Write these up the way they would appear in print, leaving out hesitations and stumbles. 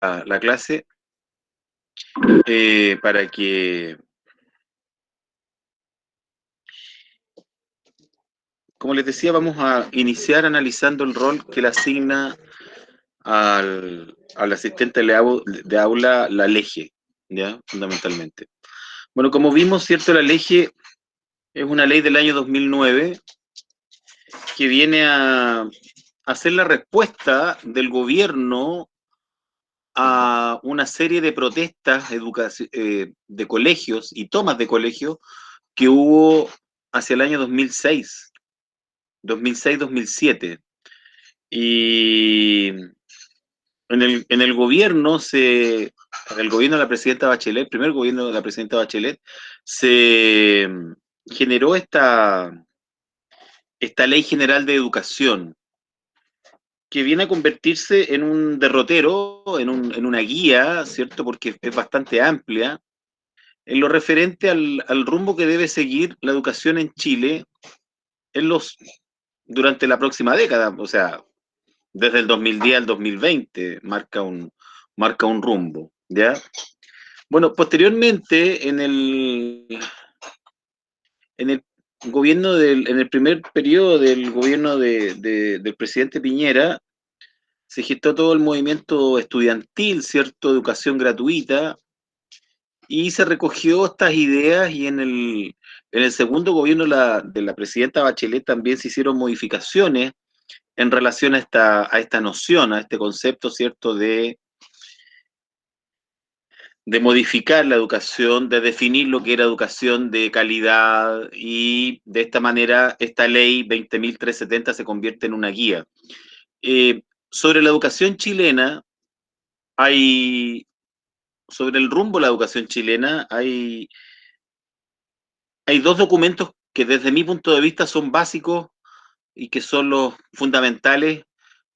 la clase para que, como les decía, vamos a iniciar analizando el rol que le asigna al asistente de aula la LEGE, ¿ya? Fundamentalmente. Bueno, como vimos, ¿cierto? La LEGE es una ley del año 2009 que viene a hacer la respuesta del gobierno a una serie de protestas de colegios y tomas de colegios que hubo hacia el año 2006-2007. Y en el gobierno, el gobierno de la presidenta Bachelet, el primer gobierno de la presidenta Bachelet, se generó esta ley general de educación, que viene a convertirse en un derrotero, en una guía, ¿cierto? Porque es bastante amplia, en lo referente al rumbo que debe seguir la educación en Chile durante la próxima década, o sea, desde el 2010 al 2020, marca un rumbo, ¿ya? Bueno, posteriormente, en el en el primer periodo del gobierno del presidente Piñera, se gestó todo el movimiento estudiantil, ¿cierto? Educación gratuita, y se recogió estas ideas y en el segundo gobierno de la presidenta Bachelet también se hicieron modificaciones en relación a esta noción, a este concepto, ¿cierto?, de modificar la educación, de definir lo que era educación de calidad, y de esta manera esta ley 20.370 se convierte en una guía. Sobre la educación chilena, hay, sobre el rumbo de la educación chilena, hay dos documentos que desde mi punto de vista son básicos y que son los fundamentales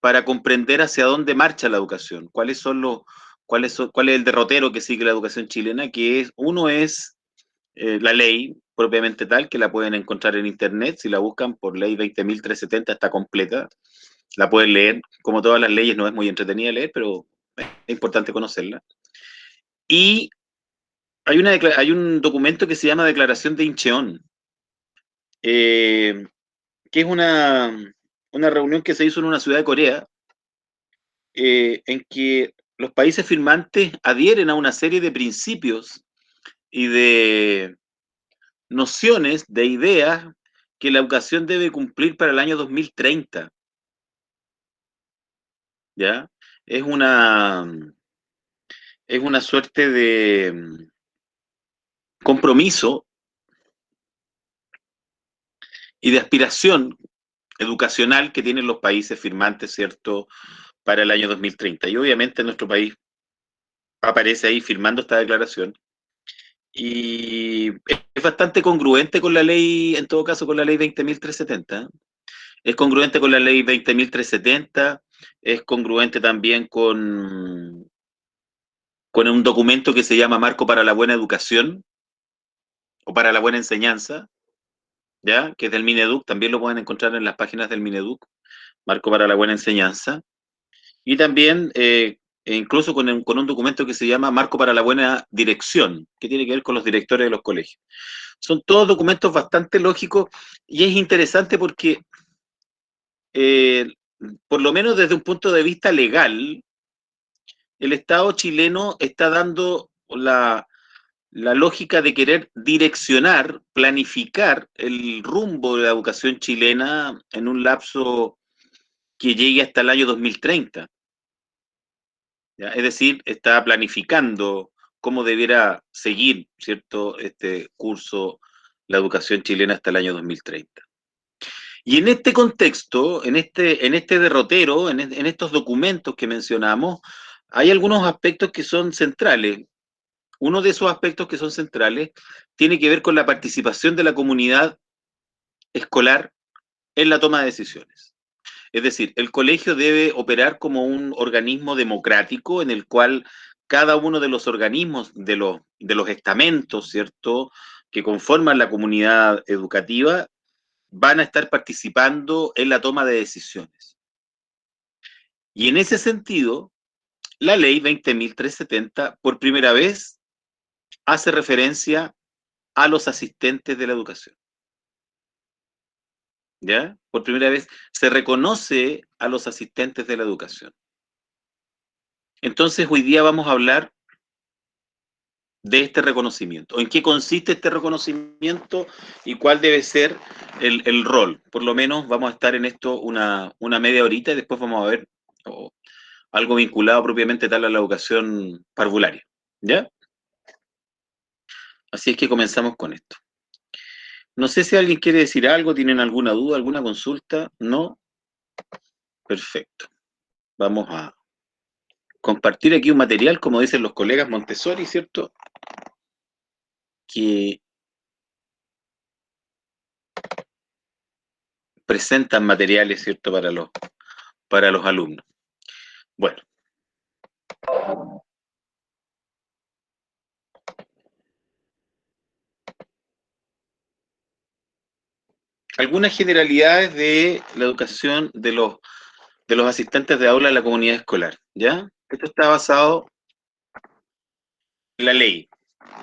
para comprender hacia dónde marcha la educación, cuál es el derrotero que sigue la educación chilena, uno es la ley propiamente tal, que la pueden encontrar en internet, si la buscan por ley 20.370 está completa, la pueden leer, como todas las leyes no es muy entretenida leer, pero es importante conocerla. Y hay un documento que se llama Declaración de Incheon, eh, que es una reunión que se hizo en una ciudad de Corea, en que los países firmantes adhieren a una serie de principios y de nociones, de ideas que la educación debe cumplir para el año 2030, ¿ya? Es una, es una suerte de compromiso y de aspiración educacional que tienen los países firmantes, ¿cierto?, para el año 2030. Y obviamente nuestro país aparece ahí firmando esta declaración. Y es bastante congruente con la ley, en todo caso, con la ley 20.370. Es congruente con la ley 20.370, es congruente también con un documento que se llama Marco para la Buena Educación o para la Buena Enseñanza, ¿ya? Que es del Mineduc, también lo pueden encontrar en las páginas del Mineduc, Marco para la Buena Enseñanza. Y también, incluso con un documento que se llama Marco para la Buena Dirección, que tiene que ver con los directores de los colegios. Son todos documentos bastante lógicos y es interesante porque, eh, por lo menos desde un punto de vista legal, el Estado chileno está dando la lógica de querer direccionar, planificar el rumbo de la educación chilena en un lapso que llegue hasta el año 2030. ¿Ya? Es decir, está planificando cómo debiera seguir, ¿cierto?, este curso, la educación chilena hasta el año 2030. Y en este contexto, en este derrotero, en estos documentos que mencionamos, hay algunos aspectos que son centrales. Uno de esos aspectos que son centrales tiene que ver con la participación de la comunidad escolar en la toma de decisiones. Es decir, el colegio debe operar como un organismo democrático en el cual cada uno de los organismos, de los estamentos, ¿cierto?, que conforman la comunidad educativa, van a estar participando en la toma de decisiones. Y en ese sentido, la ley 20.370 por primera vez hace referencia a los asistentes de la educación. ¿Ya? Por primera vez se reconoce a los asistentes de la educación. Entonces, hoy día vamos a hablar de este reconocimiento, o en qué consiste este reconocimiento y cuál debe ser el rol. Por lo menos vamos a estar en esto una media horita y después vamos a ver algo vinculado propiamente tal a la educación parvularia. ¿Ya? Así es que comenzamos con esto. No sé si alguien quiere decir algo, tienen alguna duda, alguna consulta. ¿No? Perfecto. Vamos a compartir aquí un material, como dicen los colegas Montessori, ¿cierto? Que presentan materiales, ¿cierto? Para los alumnos. Bueno. Algunas generalidades de la educación de los asistentes de aula en la comunidad escolar, ¿ya? Esto está basado en la ley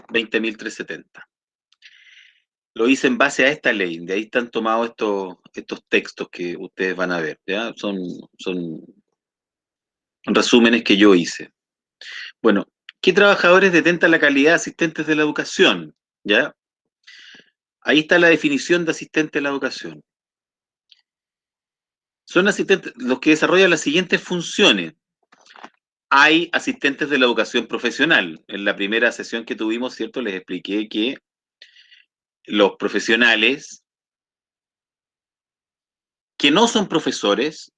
20.370. Lo hice en base a esta ley, de ahí están tomados estos textos que ustedes van a ver, ¿ya? Son resúmenes que yo hice. Bueno, ¿qué trabajadores detentan la calidad de asistentes de la educación? ¿Ya? Ahí está la definición de asistente de la educación. Son asistentes los que desarrollan las siguientes funciones. Hay asistentes de la educación profesional. En la primera sesión que tuvimos, ¿cierto? Les expliqué que los profesionales que no son profesores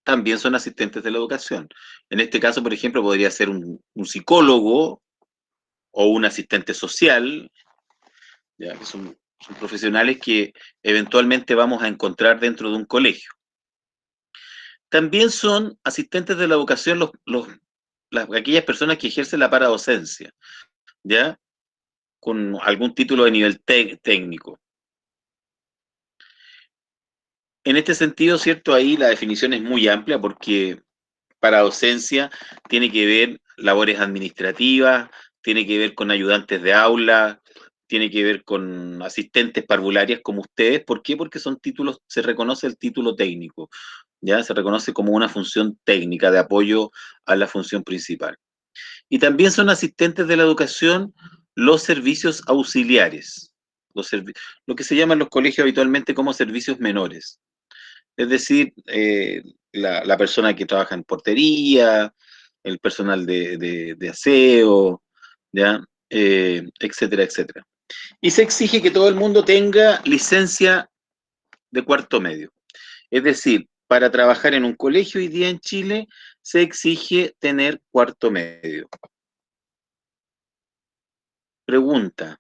también son asistentes de la educación. En este caso, por ejemplo, podría ser un psicólogo o un asistente social, ¿ya? Que son profesionales que eventualmente vamos a encontrar dentro de un colegio. También son asistentes de la educación aquellas personas que ejercen la paradocencia, ¿ya? Con algún título de nivel técnico. En este sentido, ¿cierto? Ahí la definición es muy amplia porque paradocencia tiene que ver labores administrativas, tiene que ver con ayudantes de aula, tiene que ver con asistentes parvularias como ustedes. ¿Por qué? Porque son títulos, se reconoce el título técnico, ¿ya? Se reconoce como una función técnica de apoyo a la función principal. Y también son asistentes de la educación los servicios auxiliares, lo que se llaman los colegios habitualmente como servicios menores. Es decir, la persona que trabaja en portería, el personal de aseo, ¿ya? Etcétera, etcétera. Y se exige que todo el mundo tenga licencia de cuarto medio. Es decir, para trabajar en un colegio hoy día en Chile se exige tener cuarto medio. Pregunta.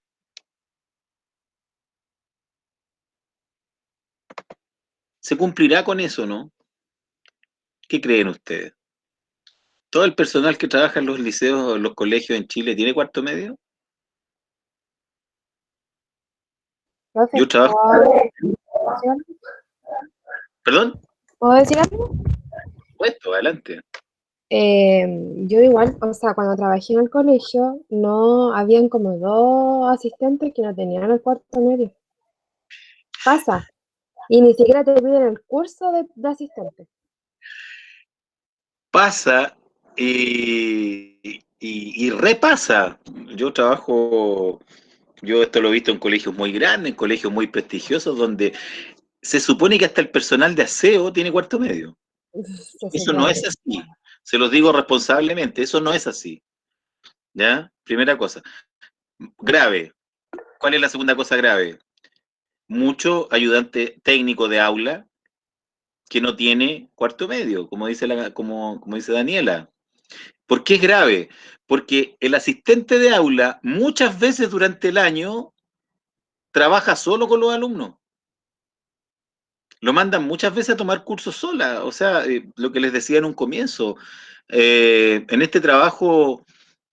¿Se cumplirá con eso, no? ¿Qué creen ustedes? ¿Todo el personal que trabaja en los liceos o en los colegios en Chile tiene cuarto medio? Profe, Yo trabajo. ¿Perdón? ¿puedo decir algo? Puesto, adelante. Yo igual, o sea, cuando trabajé en el colegio, no habían como dos asistentes que no tenían el cuarto medio. Pasa. Y ni siquiera te piden el curso de asistente. Pasa y repasa. Yo trabajo, yo esto lo he visto en colegios muy grandes, en colegios muy prestigiosos, donde se supone que hasta el personal de aseo tiene cuarto medio. Se Eso no supone. es así. Se los digo responsablemente, eso no es así. ¿Ya? Primera cosa. Grave. ¿Cuál es la segunda cosa grave? Mucho ayudante técnico de aula que no tiene cuarto medio, como dice Daniela. ¿Por qué es grave? Porque el asistente de aula muchas veces durante el año trabaja solo con los alumnos. Lo mandan muchas veces a tomar cursos sola. O sea, lo que les decía en un comienzo, en este trabajo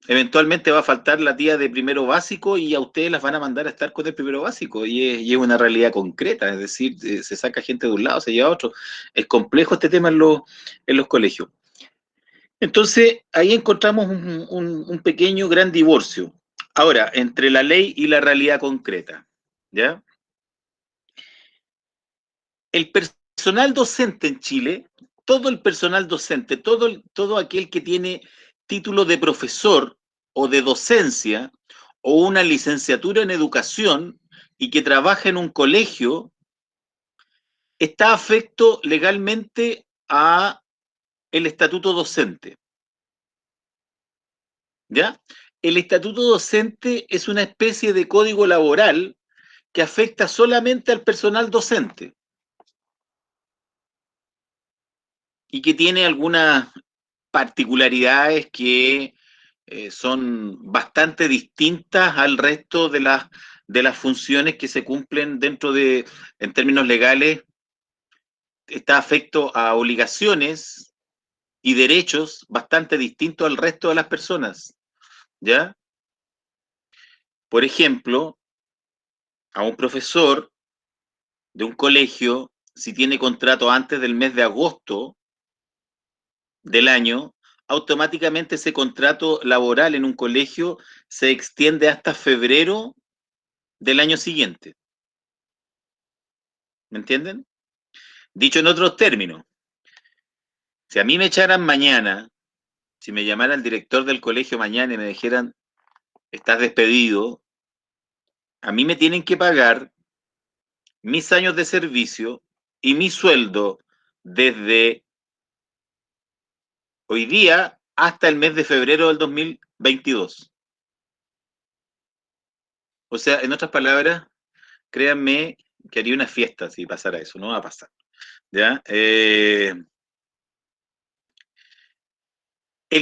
eventualmente va a faltar la tía de primero básico y a ustedes las van a mandar a estar con el primero básico. Y es una realidad concreta, es decir, se saca gente de un lado, se lleva a otro. Es complejo este tema en los colegios. Entonces, ahí encontramos un pequeño gran divorcio. Ahora, entre la ley y la realidad concreta, ¿ya? El personal docente en Chile, todo el personal docente, todo aquel que tiene título de profesor o de docencia o una licenciatura en educación y que trabaja en un colegio, está afecto legalmente a el estatuto docente, ¿ya? El estatuto docente es una especie de código laboral que afecta solamente al personal docente y que tiene algunas particularidades que son bastante distintas al resto de las funciones que se cumplen dentro de, en términos legales, está afecto a obligaciones y derechos bastante distintos al resto de las personas, ¿ya? Por ejemplo, a un profesor de un colegio, si tiene contrato antes del mes de agosto del año, automáticamente ese contrato laboral en un colegio se extiende hasta febrero del año siguiente. ¿Me entienden? Dicho en otros términos, si a mí me echaran mañana, si me llamara el director del colegio mañana y me dijeran, estás despedido, a mí me tienen que pagar mis años de servicio y mi sueldo desde hoy día hasta el mes de febrero del 2022. O sea, en otras palabras, créanme que haría una fiesta si pasara eso, no va a pasar. ¿Ya? El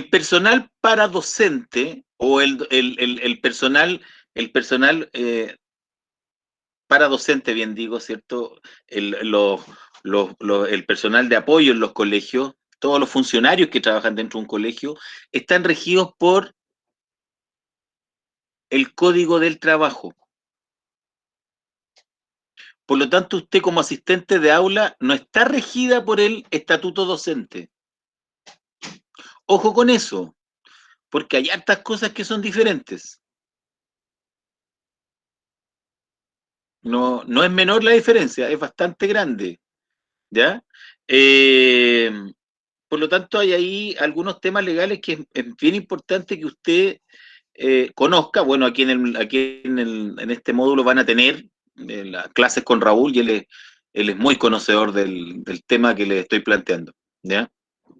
personal para docente o el personal para docente, bien digo, ¿cierto? El personal de apoyo en los colegios, todos los funcionarios que trabajan dentro de un colegio, están regidos por el Código del Trabajo. Por lo tanto, usted como asistente de aula no está regida por el estatuto docente. Ojo con eso, porque hay hartas cosas que son diferentes. No, no es menor la diferencia, es bastante grande, ¿ya? Eh, por lo tanto, hay ahí algunos temas legales que es bien importante que usted conozca. Bueno, en este módulo van a tener las clases con Raúl y él es muy conocedor del tema que le estoy planteando, ¿ya?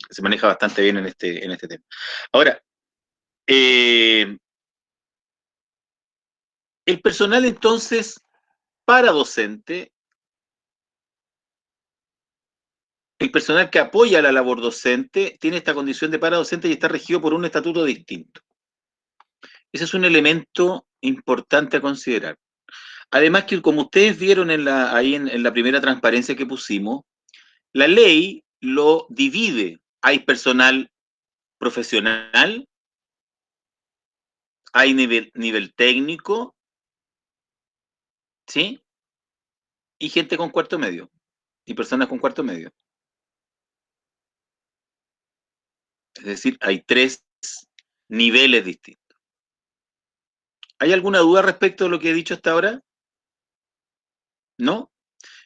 Se maneja bastante bien en este tema. Ahora, eh, el personal entonces para docente, el personal que apoya la labor docente tiene esta condición de para docente y está regido por un estatuto distinto. Ese es un elemento importante a considerar. Además que, como ustedes vieron ahí en la primera transparencia que pusimos, la ley lo divide. Hay personal profesional, hay nivel técnico, ¿sí? Y gente con cuarto medio, y personas con cuarto medio. Es decir, hay tres niveles distintos. ¿Hay alguna duda respecto de lo que he dicho hasta ahora? ¿No?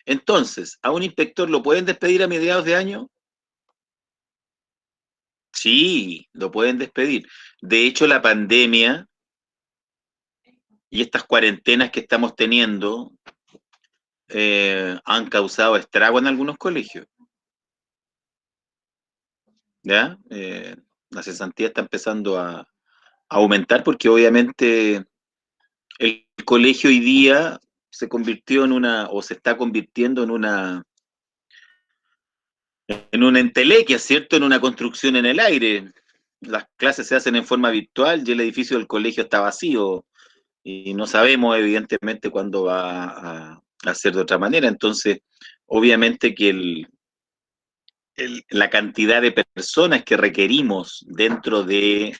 Entonces, ¿a un inspector lo pueden despedir a mediados de año? Sí, lo pueden despedir. De hecho, la pandemia y estas cuarentenas que estamos teniendo han causado estrago en algunos colegios. ¿Ya? La cesantía está empezando a aumentar porque obviamente el colegio hoy día se convirtió o se está convirtiendo en una entelequia, ¿cierto? En una construcción en el aire. Las clases se hacen en forma virtual y el edificio del colegio está vacío y no sabemos evidentemente cuándo va a ser de otra manera. Entonces, obviamente que la cantidad de personas que requerimos dentro del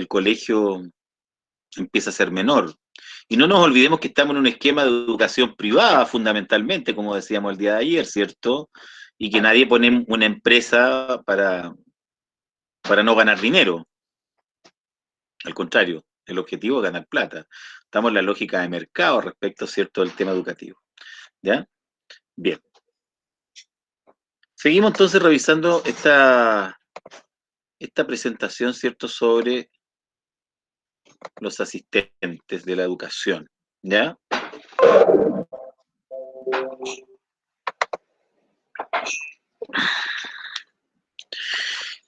colegio empieza a ser menor. Y no nos olvidemos que estamos en un esquema de educación privada, fundamentalmente, como decíamos el día de ayer, ¿cierto? y que nadie pone una empresa para no ganar dinero. Al contrario, el objetivo es ganar plata. Estamos en la lógica de mercado respecto, ¿cierto?, del tema educativo. ¿Ya? Bien. Seguimos entonces revisando esta presentación, ¿cierto?, sobre los asistentes de la educación. ¿Ya?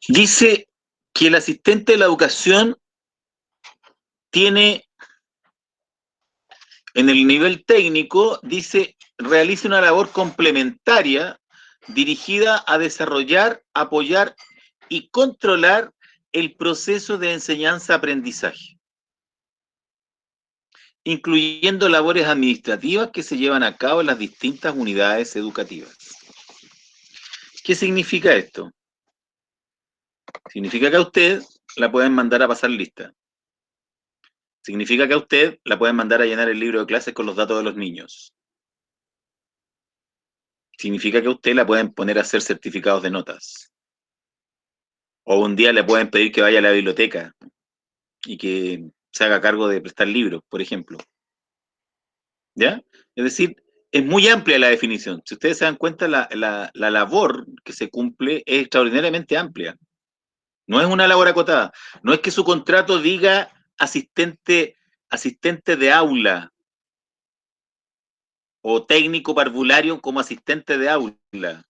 Dice que el asistente de la educación tiene, en el nivel técnico, dice, realiza una labor complementaria dirigida a desarrollar, apoyar y controlar el proceso de enseñanza-aprendizaje, incluyendo labores administrativas que se llevan a cabo en las distintas unidades educativas. ¿Qué significa esto? Significa que a usted la pueden mandar a pasar lista. Significa que a usted la pueden mandar a llenar el libro de clases con los datos de los niños. Significa que a usted la pueden poner a hacer certificados de notas. O un día le pueden pedir que vaya a la biblioteca y que se haga cargo de prestar libros, por ejemplo. ¿Ya? Es decir, es muy amplia la definición. Si ustedes se dan cuenta, la labor que se cumple es extraordinariamente amplia. No es una labor acotada. No es que su contrato diga asistente de aula o técnico parvulario como asistente de aula.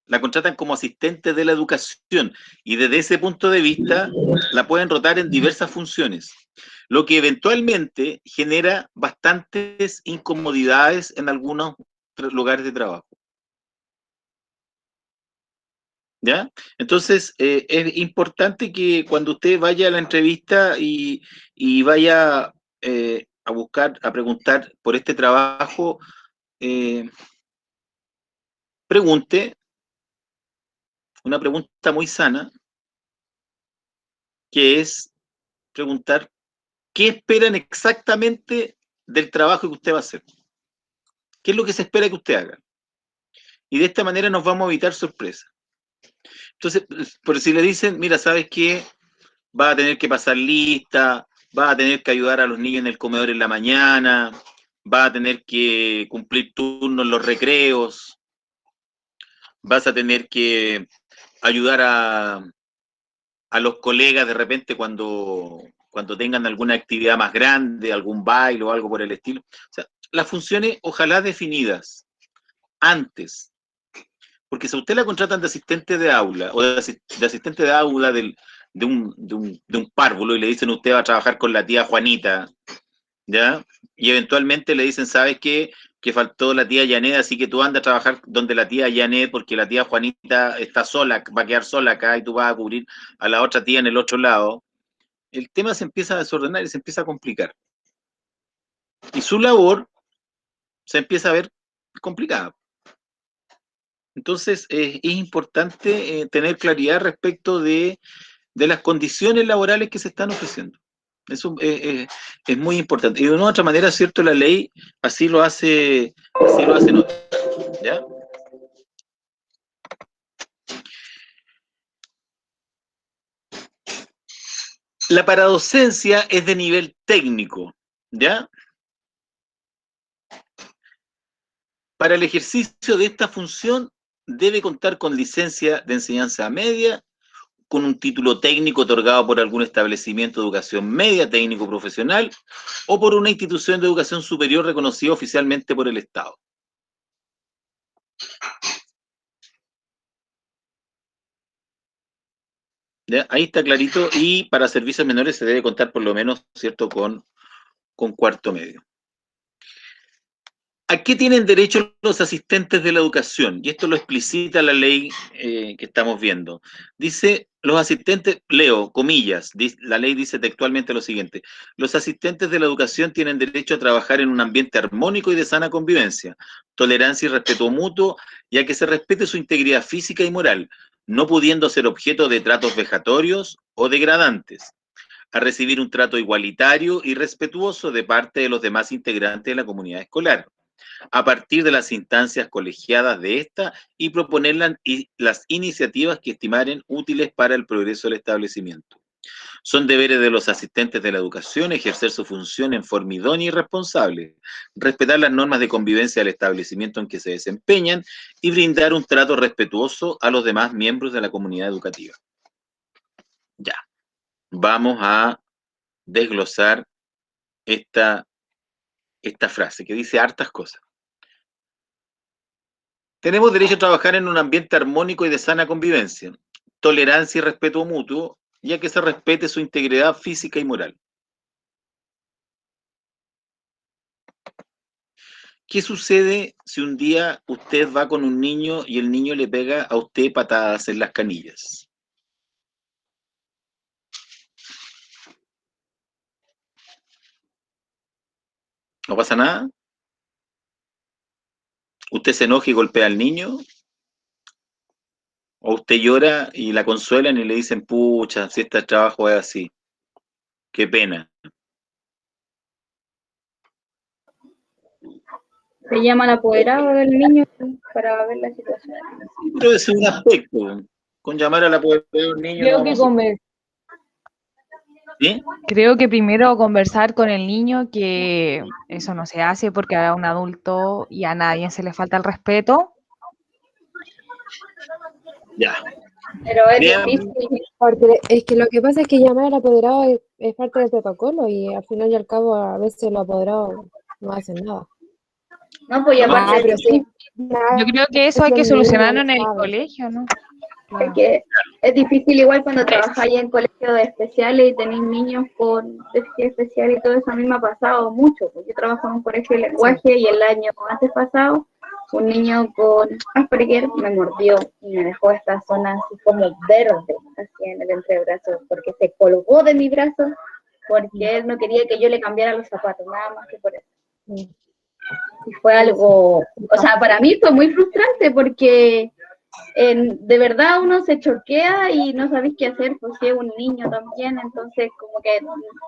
La contratan como asistente de la educación y desde ese punto de vista la pueden rotar en diversas funciones, lo que eventualmente genera bastantes incomodidades en algunos lugares de trabajo. ¿Ya? Entonces, es importante que cuando usted vaya a la entrevista y vaya a buscar, a preguntar por este trabajo, pregunte una pregunta muy sana, que es preguntar qué esperan exactamente del trabajo que usted va a hacer. ¿Qué es lo que se espera que usted haga? Y de esta manera nos vamos a evitar sorpresas. Entonces, por si le dicen, mira, ¿sabes qué? Va a tener que pasar lista, va a tener que ayudar a los niños en el comedor en la mañana, va a tener que cumplir turnos en los recreos, vas a tener que ayudar a los colegas de repente cuando tengan alguna actividad más grande, algún baile o algo por el estilo. O sea, las funciones ojalá definidas antes, porque si a usted la contratan de asistente de aula o de asistente de aula de un párvulo y le dicen usted va a trabajar con la tía Juanita, ¿ya? Y eventualmente le dicen, ¿sabes qué? Que faltó la tía Janet, así que tú andas a trabajar donde la tía Janet porque la tía Juanita está sola, va a quedar sola acá y tú vas a cubrir a la otra tía en el otro lado. El tema se empieza a desordenar y se empieza a complicar. Y su labor se empieza a ver complicada. Entonces, es importante tener claridad respecto de las condiciones laborales que se están ofreciendo. Eso es muy importante. Y de una u otra manera, cierto, la ley así lo hace notar. ¿Ya? La paradocencia es de nivel técnico, ¿ya? Para el ejercicio de esta función debe contar con licencia de enseñanza media, con un título técnico otorgado por algún establecimiento de educación media, técnico profesional, o por una institución de educación superior reconocida oficialmente por el Estado. ¿Ya? Ahí está clarito, y para servicios menores se debe contar por lo menos, ¿cierto?, con cuarto medio. ¿A qué tienen derecho los asistentes de la educación? Y esto lo explicita la ley que estamos viendo. Dice, los asistentes, leo, comillas, la ley dice textualmente lo siguiente: los asistentes de la educación tienen derecho a trabajar en un ambiente armónico y de sana convivencia, tolerancia y respeto mutuo, y a que se respete su integridad física y moral, no pudiendo ser objeto de tratos vejatorios o degradantes, a recibir un trato igualitario y respetuoso de parte de los demás integrantes de la comunidad escolar, a partir de las instancias colegiadas de esta y proponer las iniciativas que estimaren útiles para el progreso del establecimiento. Son deberes de los asistentes de la educación ejercer su función en forma idónea y responsable, respetar las normas de convivencia del establecimiento en que se desempeñan y brindar un trato respetuoso a los demás miembros de la comunidad educativa. Ya, vamos a desglosar esta frase que dice hartas cosas. Tenemos derecho a trabajar en un ambiente armónico y de sana convivencia, tolerancia y respeto mutuo, ya que se respete su integridad física y moral. ¿Qué sucede si un día usted va con un niño y el niño le pega a usted patadas en las canillas? ¿No pasa nada? ¿Usted se enoja y golpea al niño? ¿O usted llora y la consuelan y le dicen, pucha, si este trabajo es así? Qué pena. Se llama al apoderado del niño para ver la situación. Pero ese es un aspecto. Con llamar al apoderado del niño Creo no que vamos a... ¿Sí? Creo que primero conversar con el niño, que eso no se hace porque a un adulto y a nadie se le falta el respeto. Ya. Pero es Bien. difícil. Porque es que lo que pasa es que llamar al apoderado es parte del protocolo y al final y al cabo a veces los apoderados no hacen nada. No, pues y aparte pero sí. Yo creo que eso hay que solucionarlo en el colegio, ¿no? es que es difícil igual cuando trabajáis en colegios especiales y tenéis niños con déficit especial y todo eso. A mí me ha pasado mucho, porque yo trabajo en un colegio de lenguaje y el año antes pasado un niño con Asperger me mordió y me dejó esta zona así como verde, así en el entrebrazo, porque se colgó de mi brazo, porque él no quería que yo le cambiara los zapatos, nada más que por eso. Y fue algo, o sea, para mí fue muy frustrante porque de verdad uno se choquea y no sabéis qué hacer, pues si es un niño también, entonces como que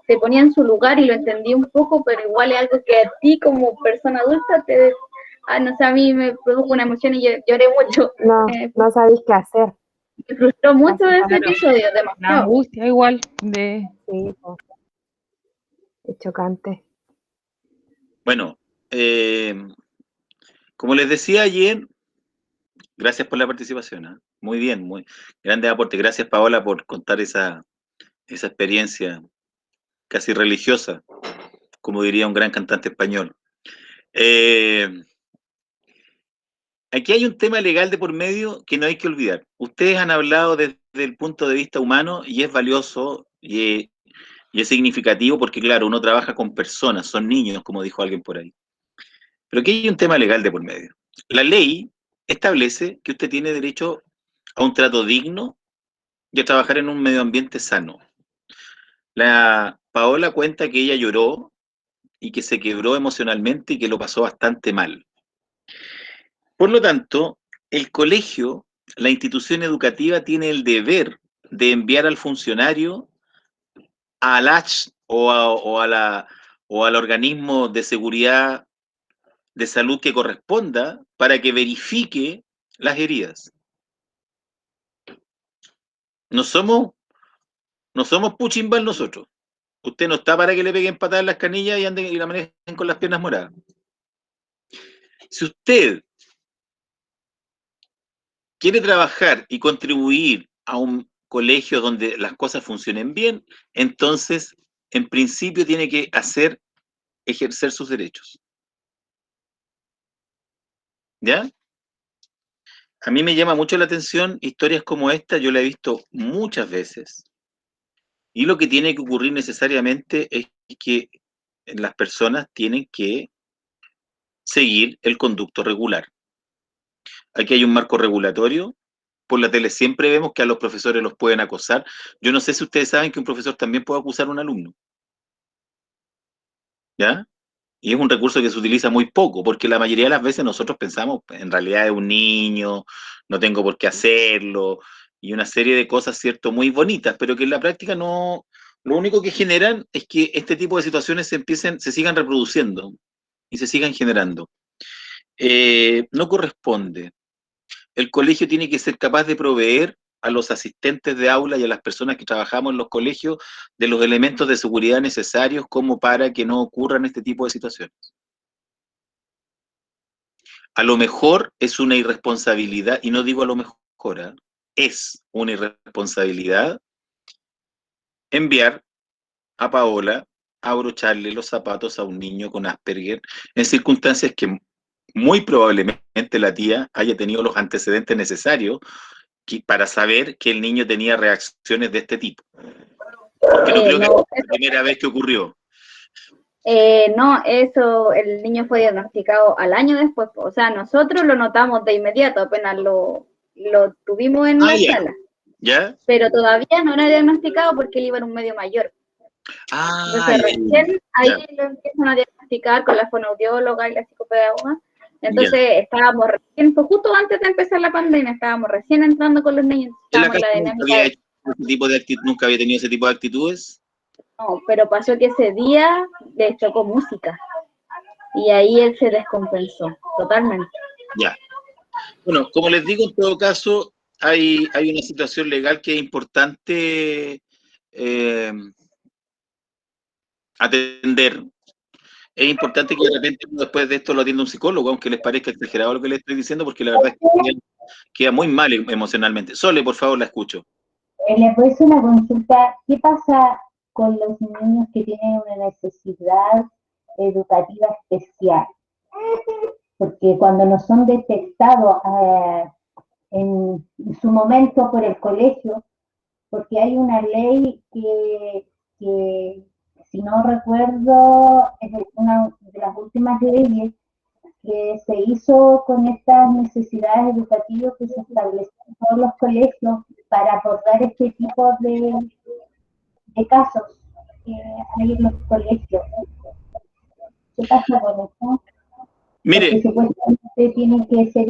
te ponía en su lugar y lo entendí un poco, pero igual es algo que a ti como persona adulta no sé, a mí me produjo una emoción y yo lloré mucho. No sabéis qué hacer. Me frustró mucho ese episodio, La demasiado. angustia igual de... Sí, es chocante. Bueno, como les decía ayer, gracias por la participación. ¿Eh? Muy bien, muy grande aporte. Gracias, Paola, por contar esa experiencia casi religiosa, como diría un gran cantante español. Aquí hay un tema legal de por medio que no hay que olvidar. Ustedes han hablado desde el punto de vista humano y es valioso y es significativo porque, claro, uno trabaja con personas, son niños, como dijo alguien por ahí. Pero aquí hay un tema legal de por medio. La ley establece que usted tiene derecho a un trato digno y a trabajar en un medio ambiente sano. La Paola cuenta que ella lloró y que se quebró emocionalmente y que lo pasó bastante mal. Por lo tanto, el colegio, la institución educativa, tiene el deber de enviar al funcionario al H o al organismo de seguridad de salud que corresponda para que verifique las heridas. No somos puchimbal nosotros. Usted no está para que le peguen patadas en las canillas y anden y la manejen con las piernas moradas. Si usted quiere trabajar y contribuir a un colegio donde las cosas funcionen bien, entonces, en principio, tiene que ejercer sus derechos. ¿Ya? A mí me llama mucho la atención historias como esta, yo la he visto muchas veces. Y lo que tiene que ocurrir necesariamente es que las personas tienen que seguir el conducto regular. Aquí hay un marco regulatorio. Por la tele siempre vemos que a los profesores los pueden acosar. Yo no sé si ustedes saben que un profesor también puede acusar a un alumno. ¿Ya? Y es un recurso que se utiliza muy poco, porque la mayoría de las veces nosotros pensamos, en realidad es un niño, no tengo por qué hacerlo, y una serie de cosas, cierto, muy bonitas, pero que en la práctica no, lo único que generan es que este tipo de situaciones se sigan reproduciendo y se sigan generando. No corresponde. El colegio tiene que ser capaz de proveer a los asistentes de aula y a las personas que trabajamos en los colegios de los elementos de seguridad necesarios como para que no ocurran este tipo de situaciones. A lo mejor es una irresponsabilidad, y no digo a lo mejor, ¿eh? Es una irresponsabilidad enviar a Paola a abrocharle los zapatos a un niño con Asperger en circunstancias que muy probablemente la tía haya tenido los antecedentes necesarios para saber que el niño tenía reacciones de este tipo. Porque no creo que No, es la primera vez que ocurrió. no, eso, el niño fue diagnosticado al año después, o sea, nosotros lo notamos de inmediato, apenas lo tuvimos en la Ya. sala, ¿Ya? pero todavía no era diagnosticado porque él iba en un medio mayor. Entonces recién ahí lo empiezan a diagnosticar con la fonoaudióloga y la psicopedagoga. Entonces estábamos recién, fue justo antes de empezar la pandemia, estábamos recién entrando con los niños, estábamos en la dinámica. ¿Nunca había tenido ese tipo de actitudes? No, pero pasó que ese día le tocó música y ahí él se descompensó totalmente. Ya. Bueno, como les digo, en todo caso, hay una situación legal que es importante atender. Es importante que de repente después de esto lo atienda un psicólogo, aunque les parezca exagerado lo que les estoy diciendo, porque la verdad es que queda muy mal emocionalmente. Sole, por favor, la escucho. Le puedo hacer una consulta. ¿Qué pasa con los niños que tienen una necesidad educativa especial? Porque cuando no son detectados en su momento por el colegio, porque hay una ley que si no recuerdo, es una de las últimas leyes que se hizo con estas necesidades educativas que se establecen en todos los colegios para abordar este tipo de casos que hay en los colegios. ¿Qué pasa con eso? Mire, porque supuestamente tienen que ser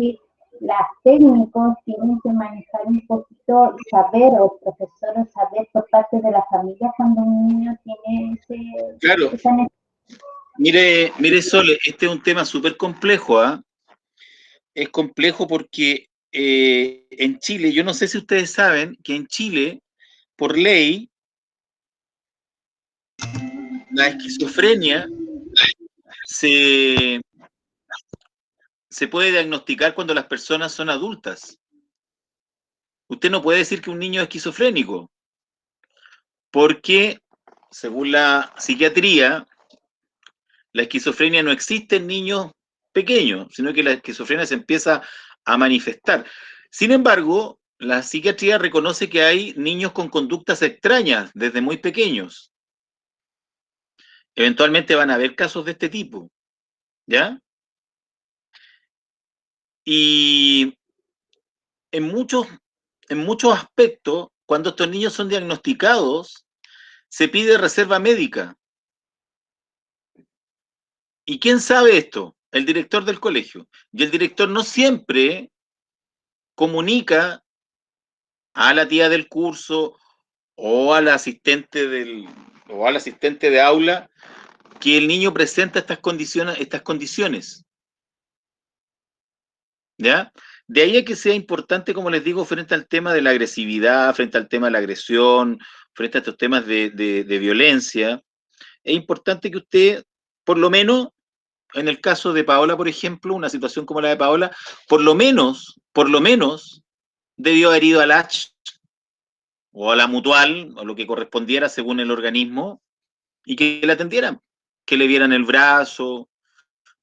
las técnicos, tienen que manejar un poquito, saber, o profesores saber por parte de la familia cuando un niño tiene claro. esa necesidad. Mire, Sole, este es un tema súper complejo, ¿ah? Es complejo porque en Chile, yo no sé si ustedes saben que en Chile, por ley, la esquizofrenia se puede diagnosticar cuando las personas son adultas. Usted no puede decir que un niño es esquizofrénico, porque según la psiquiatría, la esquizofrenia no existe en niños pequeños, sino que la esquizofrenia se empieza a manifestar. Sin embargo, la psiquiatría reconoce que hay niños con conductas extrañas desde muy pequeños. Eventualmente van a haber casos de este tipo, ¿ya? Y en muchos aspectos, cuando estos niños son diagnosticados, se pide reserva médica. ¿Y quién sabe esto? El director del colegio. Y el director no siempre comunica a la tía del curso o al asistente de aula que el niño presenta estas condiciones. ¿Ya? De ahí a que sea importante, como les digo, frente al tema de la agresividad, frente al tema de la agresión, frente a estos temas de violencia, es importante que usted, por lo menos, en el caso de Paola, por ejemplo, una situación como la de Paola, por lo menos, debió haber ido al H o a la mutual, o lo que correspondiera según el organismo, y que la atendieran, que le vieran el brazo,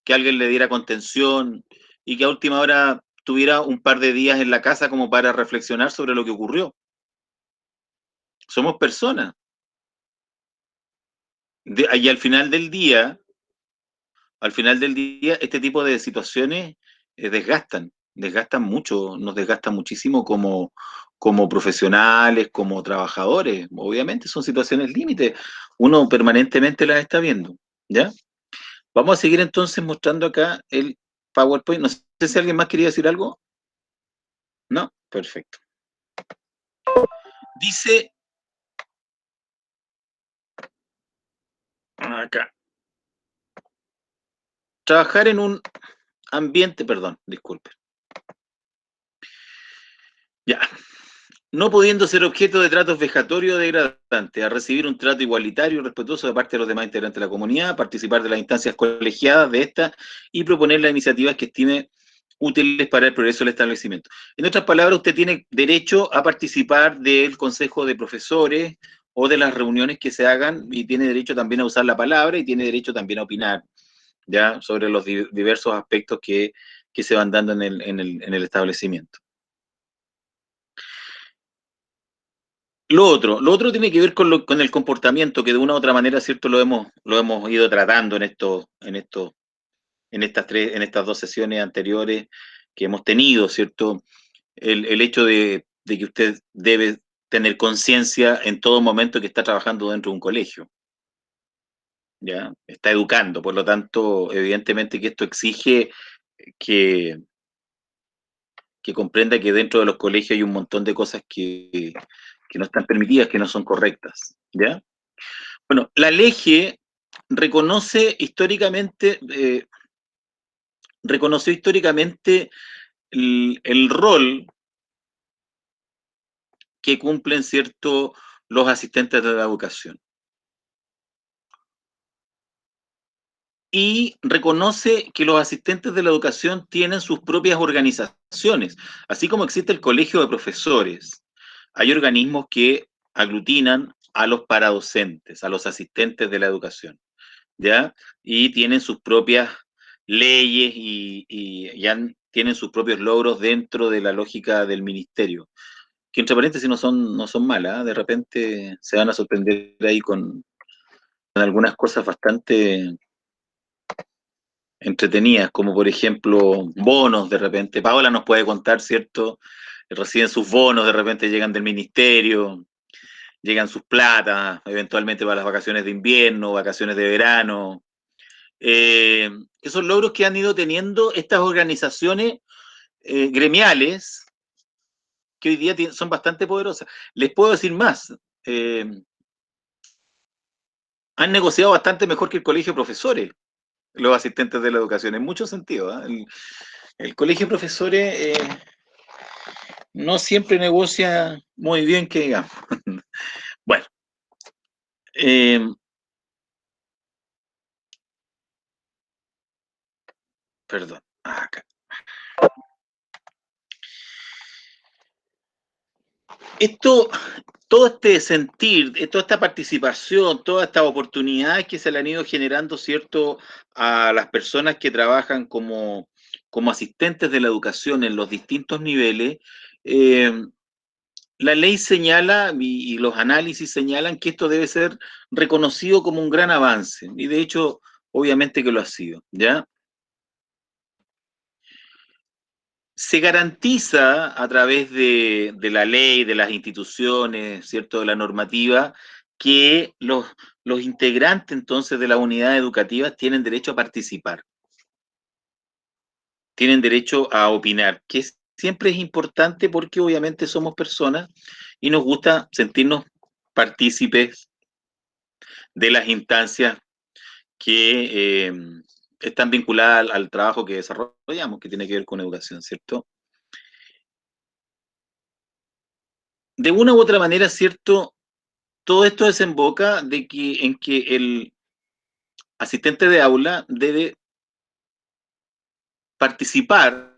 que alguien le diera contención, y que a última hora tuviera un par de días en la casa como para reflexionar sobre lo que ocurrió. Somos personas. Y al final del día, este tipo de situaciones desgastan mucho, nos desgastan muchísimo como profesionales, como trabajadores. Obviamente son situaciones límites, uno permanentemente las está viendo, ¿ya? Vamos a seguir entonces mostrando acá el PowerPoint. No sé si alguien más quería decir algo. ¿No? Perfecto. Dice acá, trabajar en un ambiente, perdón, disculpe. Ya. No pudiendo ser objeto de tratos vejatorios o degradantes, a recibir un trato igualitario y respetuoso de parte de los demás integrantes de la comunidad, participar de las instancias colegiadas de esta y proponer las iniciativas que estime útiles para el progreso del establecimiento. En otras palabras, usted tiene derecho a participar del consejo de profesores o de las reuniones que se hagan y tiene derecho también a usar la palabra y tiene derecho también a opinar, ¿ya?, sobre los diversos aspectos que se van dando en el establecimiento. Lo otro tiene que ver con el comportamiento, que de una u otra manera, ¿cierto?, lo hemos ido tratando en estas dos sesiones anteriores que hemos tenido, ¿cierto? El hecho de que usted debe tener conciencia en todo momento que está trabajando dentro de un colegio, ¿ya? Está educando, por lo tanto, evidentemente que esto exige que, que comprenda que dentro de los colegios hay un montón de cosas que no están permitidas, que no son correctas, ¿ya? Bueno, la LEGE reconoció históricamente el rol que cumplen, ¿cierto?, los asistentes de la educación. Y reconoce que los asistentes de la educación tienen sus propias organizaciones, así como existe el colegio de profesores. Hay organismos que aglutinan a los paradocentes, a los asistentes de la educación, ¿ya? Y tienen sus propias leyes y ya tienen sus propios logros dentro de la lógica del ministerio, que entre paréntesis no son malas, ¿eh? De repente se van a sorprender ahí con algunas cosas bastante entretenidas, como por ejemplo bonos de repente. Paola nos puede contar, ¿cierto? Reciben sus bonos, de repente llegan del ministerio, llegan sus platas, eventualmente para las vacaciones de invierno, vacaciones de verano. Esos logros que han ido teniendo estas organizaciones gremiales, que hoy día son bastante poderosas. Les puedo decir más, han negociado bastante mejor que el colegio de profesores, los asistentes de la educación, en muchos sentidos, ¿eh? El colegio de profesores no siempre negocia muy bien, que digamos. Bueno, perdón, acá. Todo este sentir, toda esta participación, todas estas oportunidades que se le han ido generando, ¿cierto?, a las personas que trabajan como asistentes de la educación en los distintos niveles, la ley señala y los análisis señalan que esto debe ser reconocido como un gran avance, y de hecho, obviamente que lo ha sido, ¿ya? Se garantiza a través de la ley, de las instituciones, ¿cierto?, de la normativa, que los integrantes entonces de las unidades educativas tienen derecho a participar, tienen derecho a opinar, que siempre es importante porque obviamente somos personas y nos gusta sentirnos partícipes de las instancias que están vinculadas al trabajo que desarrollamos, que tiene que ver con educación, ¿cierto? De una u otra manera, ¿cierto?, todo esto desemboca en que el asistente de aula debe participar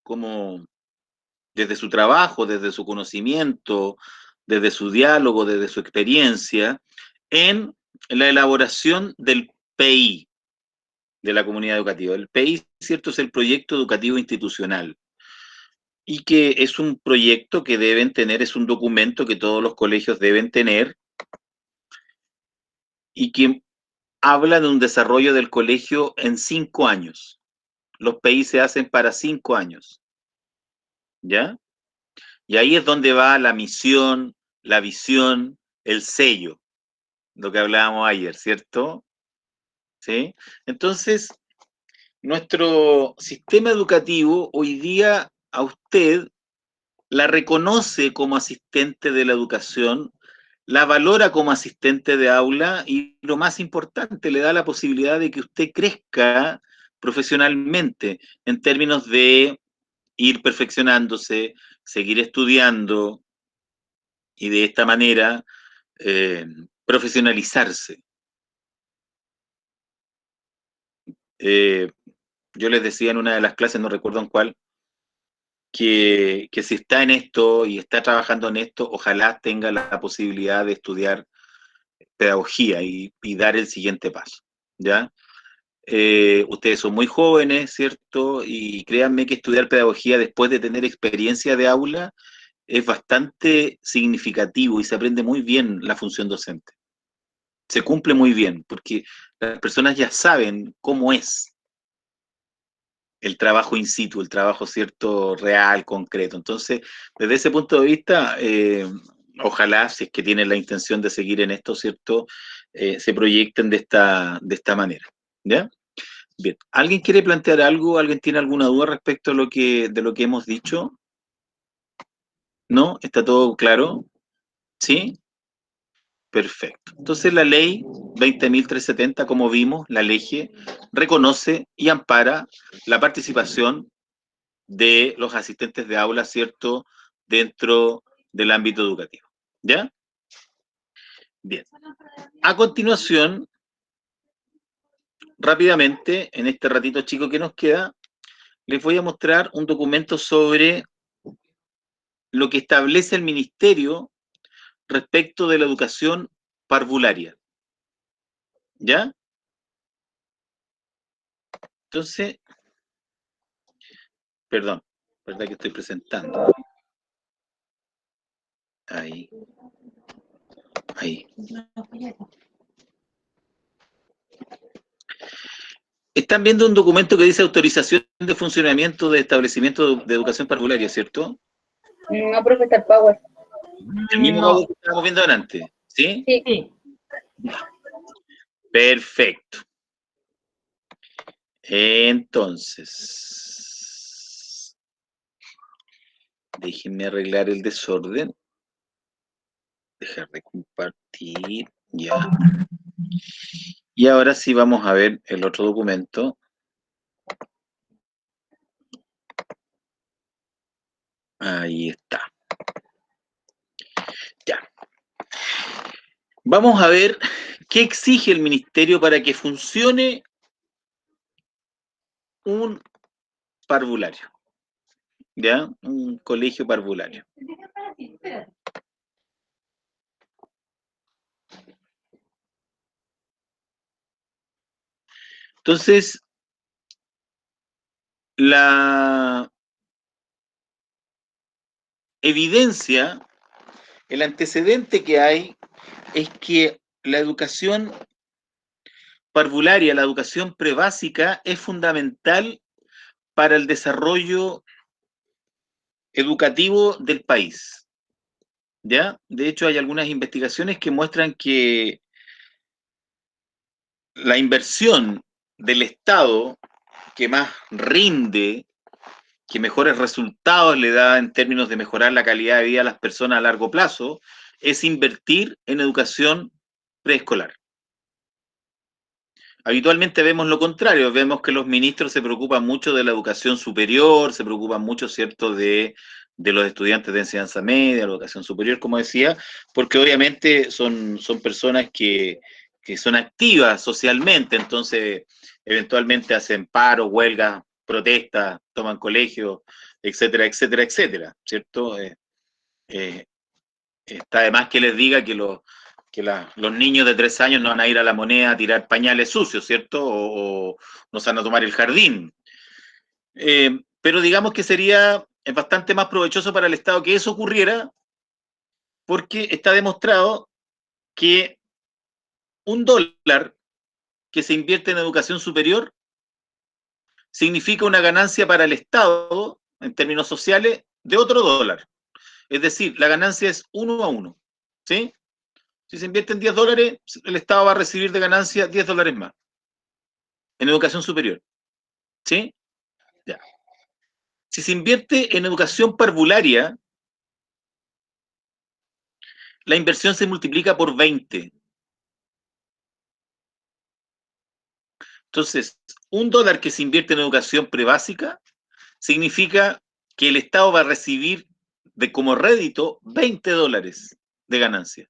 como desde su trabajo, desde su conocimiento, desde su diálogo, desde su experiencia, en la elaboración del PI de la comunidad educativa. El PI, ¿cierto?, es el proyecto educativo institucional, y que es un proyecto que deben tener, es un documento que todos los colegios deben tener, y que habla de un desarrollo del colegio en 5 años. Los PI se hacen para 5 años, ¿ya? Y ahí es donde va la misión, la visión, el sello, lo que hablábamos ayer, ¿cierto? ¿Sí? Entonces, nuestro sistema educativo hoy día a usted la reconoce como asistente de la educación, la valora como asistente de aula y, lo más importante, le da la posibilidad de que usted crezca profesionalmente, en términos de ir perfeccionándose, seguir estudiando y de esta manera profesionalizarse. Yo les decía en una de las clases, no recuerdo en cuál, que si está en esto y está trabajando en esto, ojalá tenga la posibilidad de estudiar pedagogía y dar el siguiente paso, ¿ya? Ustedes son muy jóvenes, ¿cierto? Y créanme que estudiar pedagogía después de tener experiencia de aula es bastante significativo y se aprende muy bien la función docente. Se cumple muy bien, porque las personas ya saben cómo es el trabajo in situ, el trabajo, ¿cierto?, real, concreto. Entonces, desde ese punto de vista, ojalá, si es que tienen la intención de seguir en esto, ¿cierto?, se proyecten de esta manera, ¿ya? Bien, ¿alguien quiere plantear algo? ¿Alguien tiene alguna duda respecto a de lo que hemos dicho? ¿No? ¿Está todo claro? ¿Sí? Perfecto. Entonces la ley 20.370, como vimos, la ley reconoce y ampara la participación de los asistentes de aula, ¿cierto?, dentro del ámbito educativo. ¿Ya? Bien. A continuación, rápidamente, en este ratito chico que nos queda, les voy a mostrar un documento sobre lo que establece el Ministerio respecto de la educación parvularia. ¿Ya? Entonces, perdón, ¿verdad que estoy presentando? Ahí. Ahí. Están viendo un documento que dice autorización de funcionamiento de establecimiento de educación parvularia, ¿cierto? No, profe, está el Power. El mismo No. que estábamos viendo delante, ¿sí? Sí. Sí. Perfecto. Entonces, déjenme arreglar el desorden. Dejar de compartir, ya. Y ahora sí vamos a ver el otro documento. Ahí está. Ya. Vamos a ver qué exige el ministerio para que funcione un parvulario. ¿Ya? Un colegio parvulario. Entonces, la evidencia, el antecedente que hay es que la educación parvularia, la educación prebásica, es fundamental para el desarrollo educativo del país. ¿Ya? De hecho, hay algunas investigaciones que muestran que la inversión del Estado que más rinde, que mejores resultados le da en términos de mejorar la calidad de vida a las personas a largo plazo, es invertir en educación preescolar. Habitualmente vemos lo contrario, vemos que los ministros se preocupan mucho de la educación superior, se preocupan mucho, ¿cierto?, de los estudiantes de enseñanza media, la educación superior, como decía, porque obviamente son personas que son activas socialmente, entonces eventualmente hacen paro, huelgas, protestas, toman colegios, etcétera, etcétera, etcétera, ¿cierto? Está de más que les diga que los niños de 3 años no van a ir a la Moneda a tirar pañales sucios, ¿cierto? O no se van a tomar el jardín. Pero digamos que sería bastante más provechoso para el Estado que eso ocurriera, porque está demostrado que $1 que se invierte en educación superior significa una ganancia para el Estado, en términos sociales, de otro $1. Es decir, la ganancia es 1 a 1, ¿sí? Si se invierten $10, el Estado va a recibir de ganancia $10 más en educación superior. ¿Sí? Ya. Si se invierte en educación parvularia, la inversión se multiplica por 20. Entonces, $1 que se invierte en educación prebásica significa que el Estado va a recibir como rédito $20 de ganancia.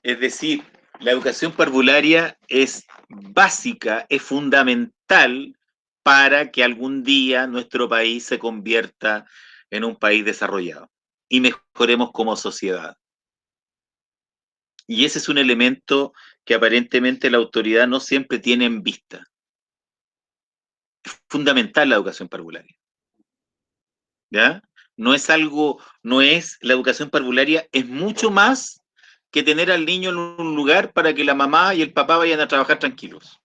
Es decir, la educación parvularia es básica, es fundamental para que algún día nuestro país se convierta en un país desarrollado y mejoremos como sociedad. Y ese es un elemento que aparentemente la autoridad no siempre tiene en vista. Es fundamental la educación parvularia. ¿Ya? No es la educación parvularia, es mucho más que tener al niño en un lugar para que la mamá y el papá vayan a trabajar tranquilos.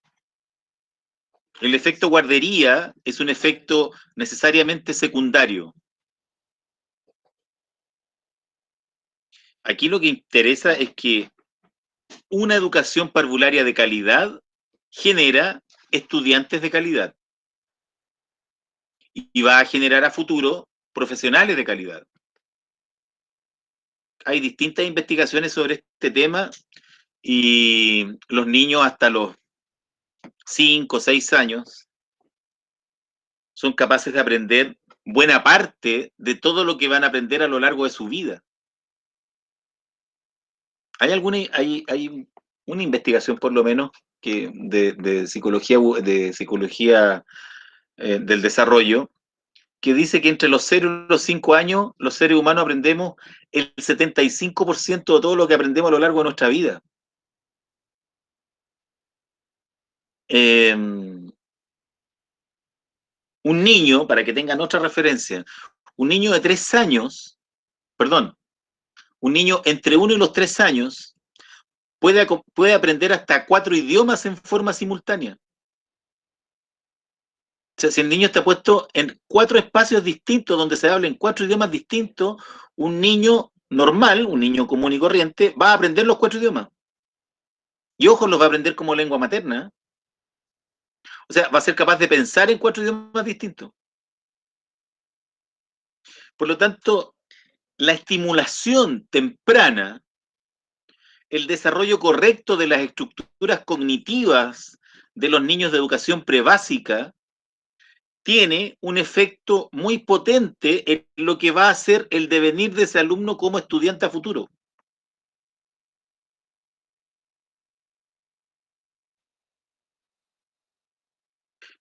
El efecto guardería es un efecto necesariamente secundario. Aquí lo que interesa es que una educación parvularia de calidad genera estudiantes de calidad y va a generar a futuro profesionales de calidad. Hay distintas investigaciones sobre este tema y los niños hasta los 5 o 6 años son capaces de aprender buena parte de todo lo que van a aprender a lo largo de su vida. Hay una investigación, por lo menos, que de psicología del desarrollo, que dice que entre los 0 y los 5 años, los seres humanos aprendemos el 75% de todo lo que aprendemos a lo largo de nuestra vida. Un niño, para que tengan otra referencia, un niño de 3 años, perdón, un niño entre 1 y los 3 años puede aprender hasta 4 idiomas en forma simultánea. O sea, si el niño está puesto en 4 espacios distintos donde se hablen 4 idiomas distintos, un niño normal, un niño común y corriente, va a aprender los 4 idiomas. Y ojo, los va a aprender como lengua materna. O sea, va a ser capaz de pensar en 4 idiomas distintos. Por lo tanto, la estimulación temprana, el desarrollo correcto de las estructuras cognitivas de los niños de educación prebásica tiene un efecto muy potente en lo que va a ser el devenir de ese alumno como estudiante a futuro.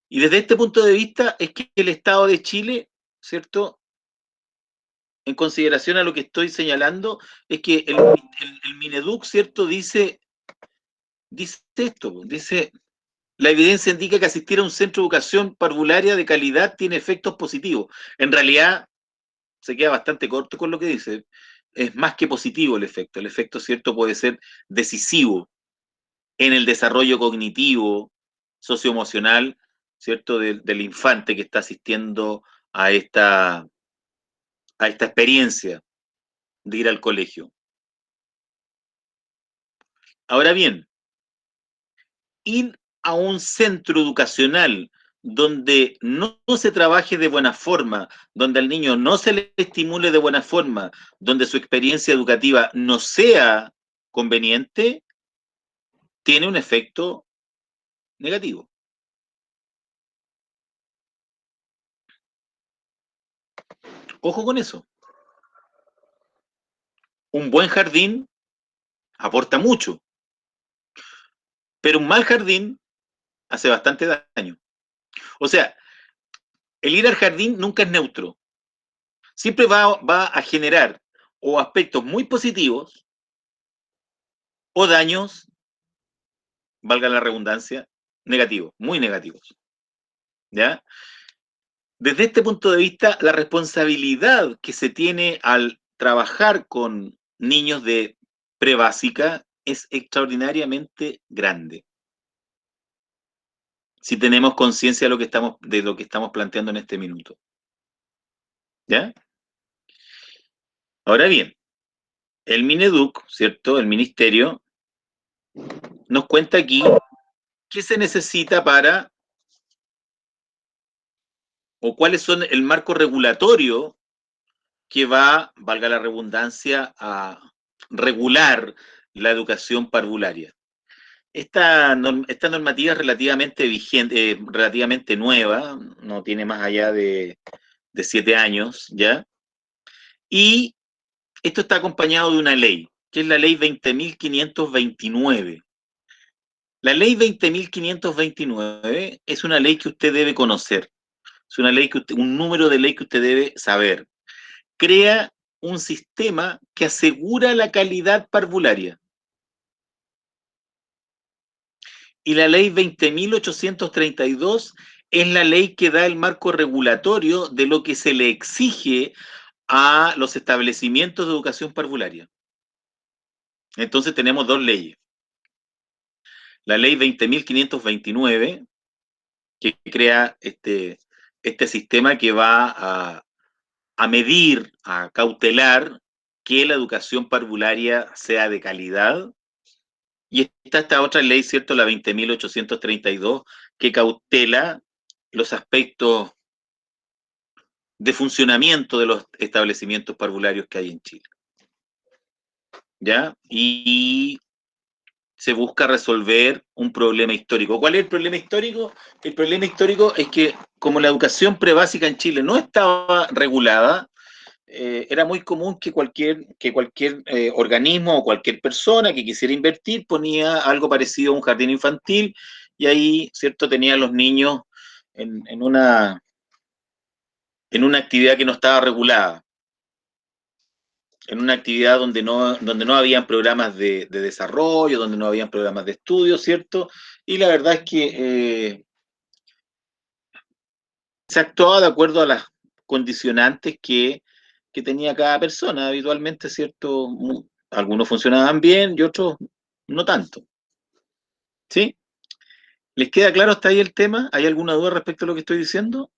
Y desde este punto de vista es que el Estado de Chile, ¿cierto?, en consideración a lo que estoy señalando, es que el Mineduc, ¿cierto?, dice esto, dice: la evidencia indica que asistir a un centro de educación parvularia de calidad tiene efectos positivos. En realidad, se queda bastante corto con lo que dice. Es más que positivo el efecto. El efecto, ¿cierto?, puede ser decisivo en el desarrollo cognitivo, socioemocional, ¿cierto?, del infante que está asistiendo a esta experiencia de ir al colegio. Ahora bien, ir a un centro educacional donde no se trabaje de buena forma, donde al niño no se le estimule de buena forma, donde su experiencia educativa no sea conveniente, tiene un efecto negativo. Ojo con eso. Un buen jardín aporta mucho, pero un mal jardín hace bastante daño. O sea, el ir al jardín nunca es neutro. Siempre va a generar o aspectos muy positivos o daños, valga la redundancia, negativos, muy negativos. ¿Ya? Desde este punto de vista, la responsabilidad que se tiene al trabajar con niños de prebásica es extraordinariamente grande. Si tenemos conciencia de lo que estamos planteando en este minuto. ¿Ya? Ahora bien, el Mineduc, ¿cierto?, el ministerio, nos cuenta aquí qué se necesita para, o cuáles son el marco regulatorio que va, valga la redundancia, a regular la educación parvularia. Esta normativa es relativamente vigente, relativamente nueva, no tiene más allá de 7 años, ¿ya? Y esto está acompañado de una ley, que es la ley 20.529. La ley 20.529 es una ley que usted debe conocer, es una ley un número de ley que usted debe saber. Crea un sistema que asegura la calidad parvularia. Y la ley 20.832 es la ley que da el marco regulatorio de lo que se le exige a los establecimientos de educación parvularia. Entonces tenemos dos leyes. La ley 20.529, que crea este sistema que va a medir, a cautelar que la educación parvularia sea de calidad. Y está esta otra ley, ¿cierto? La 20.832, que cautela los aspectos de funcionamiento de los establecimientos parvularios que hay en Chile. ¿Ya? Y se busca resolver un problema histórico. ¿Cuál es el problema histórico? El problema histórico es que como la educación prebásica en Chile no estaba regulada, era muy común que cualquier organismo o cualquier persona que quisiera invertir ponía algo parecido a un jardín infantil y ahí, ¿cierto?, tenía a los niños en una actividad que no estaba regulada, en una actividad donde no habían programas de desarrollo, donde no habían programas de estudio, ¿cierto? Y la verdad es que se actuaba de acuerdo a las condicionantes que tenía cada persona. Habitualmente, ¿cierto? Algunos funcionaban bien y otros no tanto. ¿Sí? ¿Les queda claro hasta ahí el tema? ¿Hay alguna duda respecto a lo que estoy diciendo?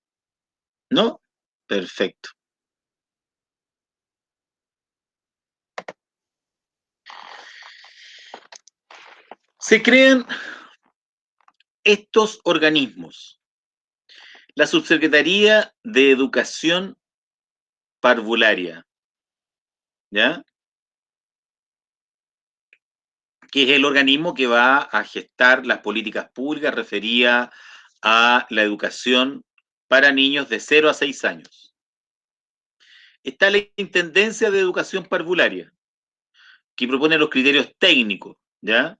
¿No? Perfecto. Se crean estos organismos. La Subsecretaría de Educación Parvularia, ¿ya? Que es el organismo que va a gestar las políticas públicas referidas a la educación para niños de 0 a 6 años. Está la Intendencia de Educación Parvularia, que propone los criterios técnicos, ¿ya?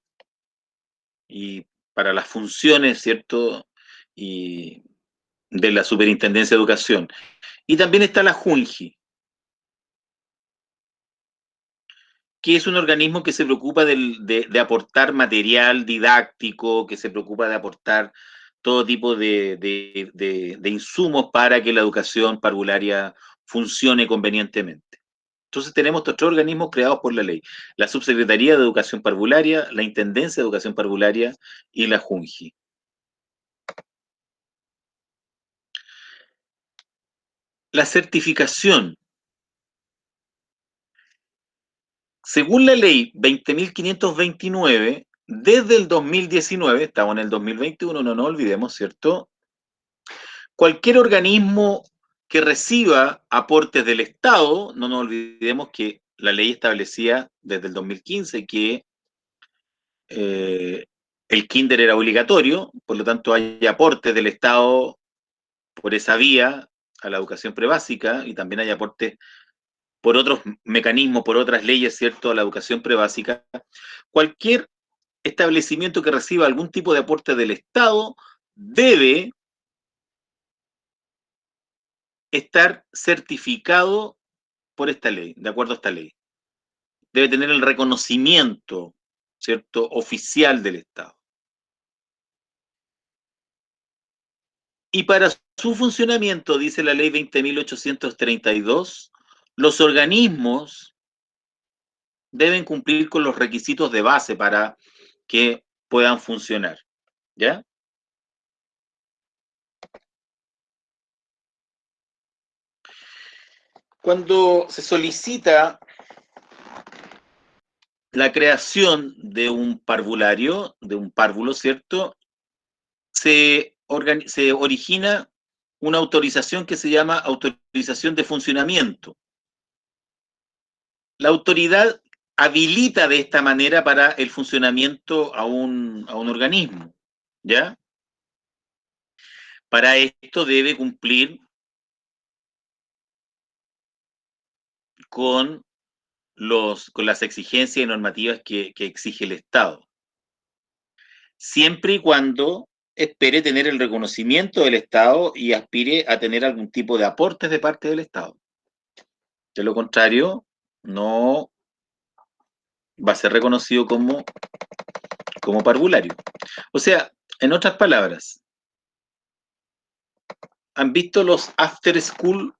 Y para las funciones, ¿cierto? Y de la Superintendencia de Educación. Y también está la JUNJI, que es un organismo que se preocupa de aportar material didáctico, que se preocupa de aportar todo tipo de insumos para que la educación parvularia funcione convenientemente. Entonces tenemos estos tres organismos creados por la ley: la Subsecretaría de Educación Parvularia, la Intendencia de Educación Parvularia y la JUNJI. La certificación. Según la ley 20.529, desde el 2019, estamos en el 2021, no nos olvidemos, ¿cierto? Cualquier organismo que reciba aportes del Estado, no nos olvidemos que la ley establecía desde el 2015 que el kinder era obligatorio, por lo tanto hay aportes del Estado por esa vía a la educación prebásica y también hay aportes por otros mecanismos, por otras leyes, ¿cierto?, a la educación prebásica. Cualquier establecimiento que reciba algún tipo de aporte del Estado debe estar certificado por esta ley, de acuerdo a esta ley. Debe tener el reconocimiento, ¿cierto?, oficial del Estado. Y para su funcionamiento, dice la ley 20.832, los organismos deben cumplir con los requisitos de base para que puedan funcionar, ¿ya? Cuando se solicita la creación de un parvulario, de un párvulo, ¿cierto?, se origina una autorización que se llama autorización de funcionamiento. La autoridad habilita de esta manera para el funcionamiento a un organismo, ¿ya? Para esto debe cumplir con las exigencias y normativas que exige el Estado, siempre y cuando espere tener el reconocimiento del Estado y aspire a tener algún tipo de aportes de parte del Estado. De lo contrario, no va a ser reconocido como parvulario. O sea, en otras palabras, ¿han visto los after school?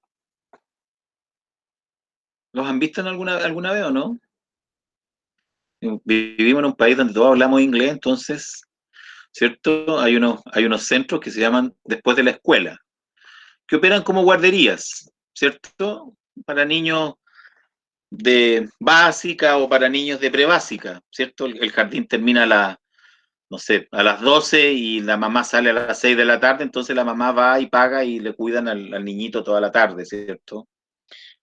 ¿Los han visto en alguna vez o no? Vivimos en un país donde todos hablamos inglés, entonces, ¿cierto? Hay unos centros que se llaman después de la escuela, que operan como guarderías, ¿cierto? Para niños de básica o para niños de prebásica, ¿cierto? El jardín termina no sé, a las 12 y la mamá sale a las 6 de la tarde, entonces la mamá va y paga y le cuidan al niñito toda la tarde, ¿cierto?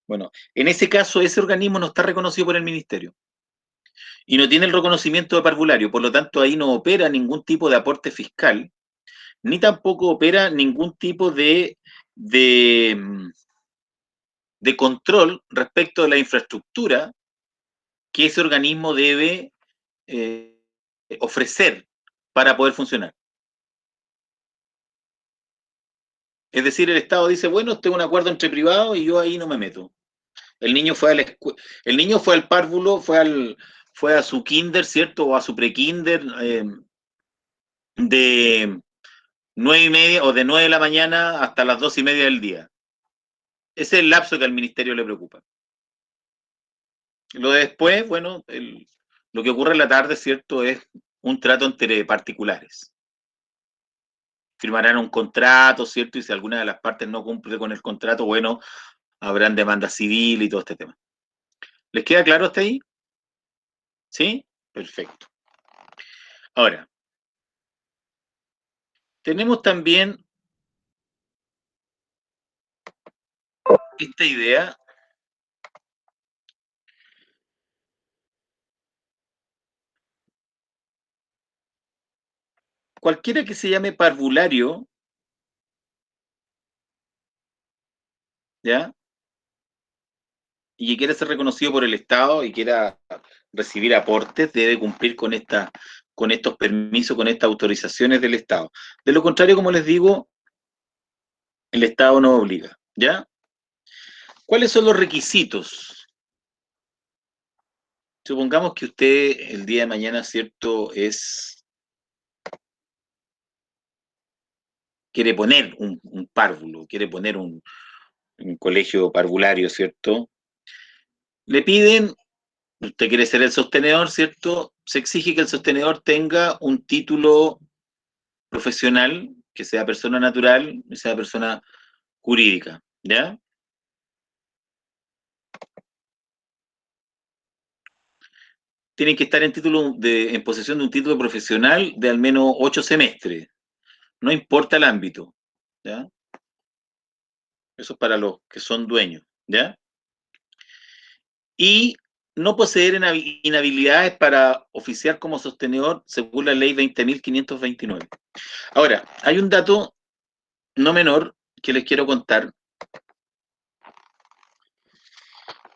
Bueno, en ese caso, ese organismo no está reconocido por el ministerio y no tiene el reconocimiento de parvulario, por lo tanto ahí no opera ningún tipo de aporte fiscal, ni tampoco opera ningún tipo de control respecto de la infraestructura que ese organismo debe ofrecer para poder funcionar. Es decir, el Estado dice, bueno, tengo un acuerdo entre privados y yo ahí no me meto. El niño fue el niño fue al párvulo, fue a su kinder, ¿cierto? O a su prekinder de 9:30 o de 9 de la mañana hasta las 2:30 del día. Ese es el lapso que al ministerio le preocupa. Lo de después, bueno, lo que ocurre en la tarde, ¿cierto? Es un trato entre particulares. Firmarán un contrato, ¿cierto? Y si alguna de las partes no cumple con el contrato, bueno, habrán demanda civil y todo este tema. ¿Les queda claro hasta ahí? ¿Sí? Perfecto. Ahora, tenemos también esta idea cualquiera que se llame parvulario, ¿ya? Y que quiera ser reconocido por el Estado y quiera recibir aportes, debe cumplir con estos permisos, con estas autorizaciones del Estado. De lo contrario, como les digo, el Estado no obliga, ¿ya? ¿Cuáles son los requisitos? Supongamos que usted el día de mañana, ¿cierto?, quiere poner un párvulo, quiere poner un colegio parvulario, ¿cierto? Le piden, usted quiere ser el sostenedor, ¿cierto? Se exige que el sostenedor tenga un título profesional, que sea persona natural, que sea persona jurídica, ¿ya? Tienen que estar en posesión de un título profesional de al menos 8 semestres, no importa el ámbito, ¿ya? Eso es para los que son dueños, ¿ya? Y no poseer inhabilidades para oficiar como sostenedor según la ley 20.529. Ahora, hay un dato no menor que les quiero contar,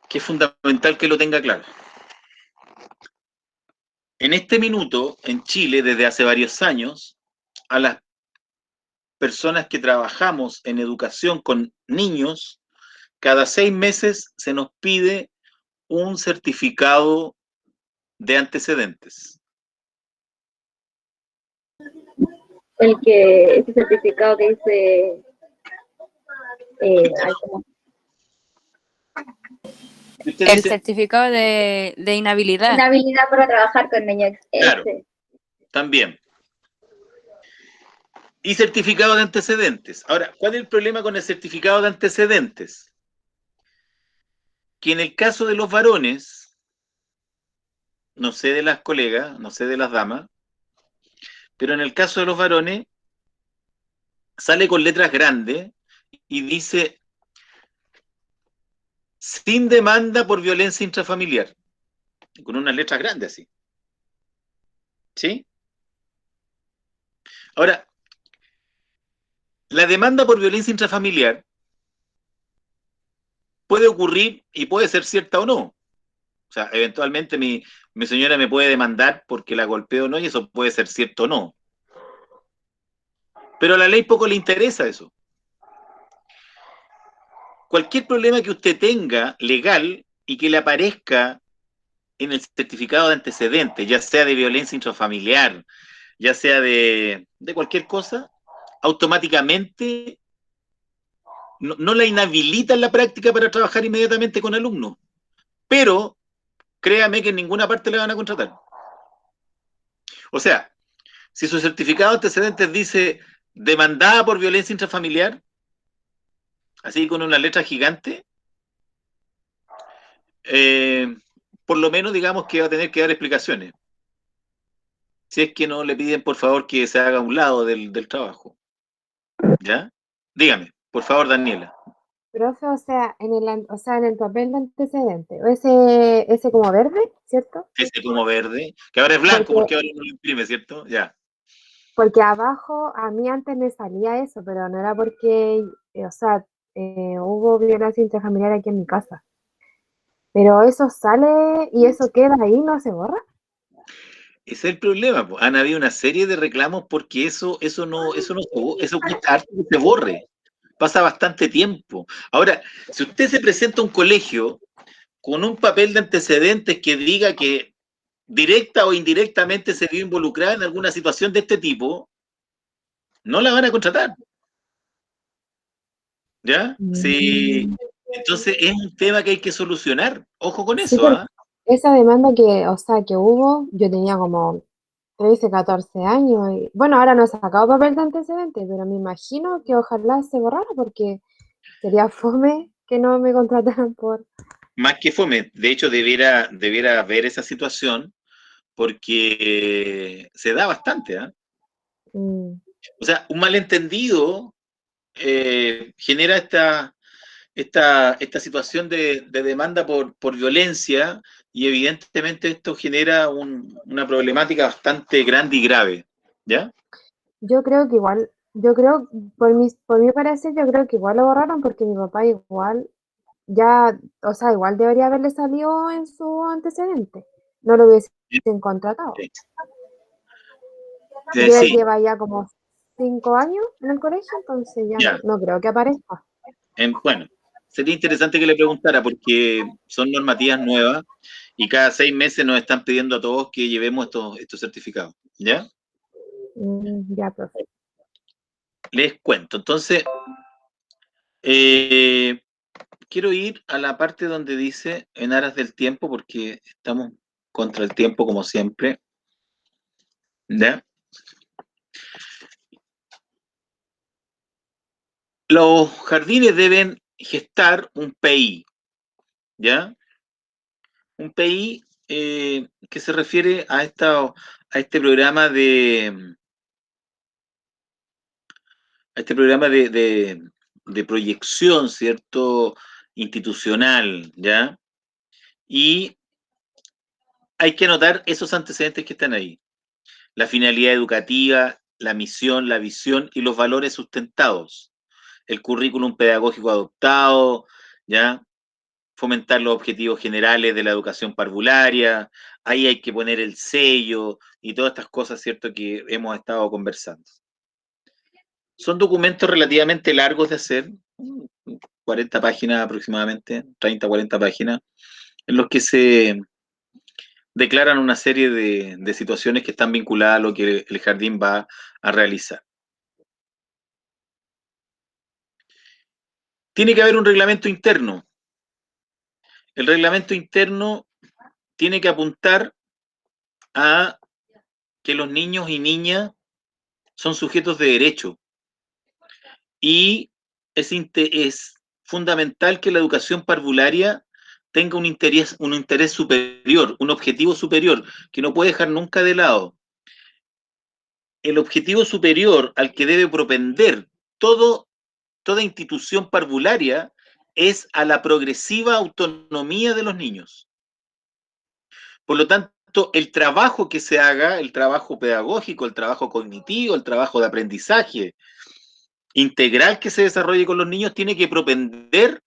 que es fundamental que lo tenga claro. En este minuto, en Chile, desde hace varios años, a las personas que trabajamos en educación con niños, cada 6 meses se nos pide un certificado de antecedentes. Ese certificado que dice, ¿cómo? El certificado de inhabilidad. Inhabilidad para trabajar con niños. Claro, también. Y certificado de antecedentes. Ahora, ¿cuál es el problema con el certificado de antecedentes? Que en el caso de los varones, no sé de las colegas, no sé de las damas, pero en el caso de los varones, sale con letras grandes y dice sin demanda por violencia intrafamiliar. con unas letras grandes así. ¿Sí? Ahora, la demanda por violencia intrafamiliar puede ocurrir y puede ser cierta o no. O sea, eventualmente mi señora me puede demandar porque la golpeo o no, y eso puede ser cierto o no. Pero a la ley poco le interesa eso. Cualquier problema que usted tenga legal y que le aparezca en el certificado de antecedentes, ya sea de violencia intrafamiliar, ya sea de cualquier cosa, automáticamente no la inhabilita en la práctica para trabajar inmediatamente con alumnos. Pero créame que en ninguna parte le van a contratar. O sea, si su certificado de antecedentes dice demandada por violencia intrafamiliar, así con una letra gigante, por lo menos digamos que va a tener que dar explicaciones. Si es que no le piden, por favor, que se haga a un lado del trabajo. ¿Ya? Dígame, por favor, Daniela. Profe, o sea, en el papel de antecedente, ese como verde, ¿cierto? Ese como verde, que ahora es blanco porque ahora no lo imprime, ¿cierto? Ya. Porque abajo a mí antes me salía eso, pero no era porque, hubo violencia intrafamiliar aquí en mi casa. Pero eso sale y eso queda ahí, ¿no se borra? Ese es el problema, pues. Han habido una serie de reclamos porque eso cuesta harto que se borre. Pasa bastante tiempo. Ahora, si usted se presenta a un colegio con un papel de antecedentes que diga que directa o indirectamente se vio involucrada en alguna situación de este tipo, no la van a contratar. ¿Ya? Sí. Entonces es un tema que hay que solucionar. Ojo con Sí, eso, porque ¿ah? esa demanda que hubo, yo tenía como 13, 14 años. Y, bueno, ahora no he sacado papel de antecedente, pero me imagino que ojalá se borrara porque sería fome que no me contrataran por... Más que fome, de hecho debiera ver esa situación porque se da bastante, ¿ah? Mm, O sea, un malentendido genera esta situación de demanda por violencia, y evidentemente esto genera una problemática bastante grande y grave, ¿ya? yo creo que igual, yo creo, por mi parecer, yo creo que igual lo borraron porque mi papá igual, ya, o sea, igual debería haberle salido en su antecedente. No lo hubiesen contratado. Sí. Y él Sí, lleva ya como 5 años en el colegio, entonces ya ya. no creo que aparezca. Bueno, sería interesante que le preguntara porque son normativas nuevas y cada 6 meses nos están pidiendo a todos que llevemos estos certificados, ¿ya? Ya, profe. Les cuento. Entonces, quiero ir a la parte donde dice en aras del tiempo, porque estamos contra el tiempo como siempre, ¿ya? Los jardines deben gestar un PI, ¿ya? Un PI que se refiere a este programa de proyección, ¿cierto? Institucional, ¿ya? Y hay que anotar esos antecedentes que están ahí. La finalidad educativa, la misión, la visión y los valores sustentados. El currículum pedagógico adoptado, ¿ya? Fomentar los objetivos generales de la educación parvularia, ahí hay que poner el sello y todas estas cosas, ¿cierto?, que hemos estado conversando. Son documentos relativamente largos de hacer, 40 páginas aproximadamente, 30, 40 páginas, en los que se declaran una serie de situaciones que están vinculadas a lo que el jardín va a realizar. Tiene que haber un reglamento interno. El reglamento interno tiene que apuntar a que los niños y niñas son sujetos de derecho y es fundamental que la educación parvularia tenga un interés superior, un objetivo superior, que no puede dejar nunca de lado. El objetivo superior al que debe propender toda institución parvularia es a la progresiva autonomía de los niños. Por lo tanto, el trabajo que se haga, el trabajo pedagógico, el trabajo cognitivo, el trabajo de aprendizaje integral que se desarrolle con los niños tiene que propender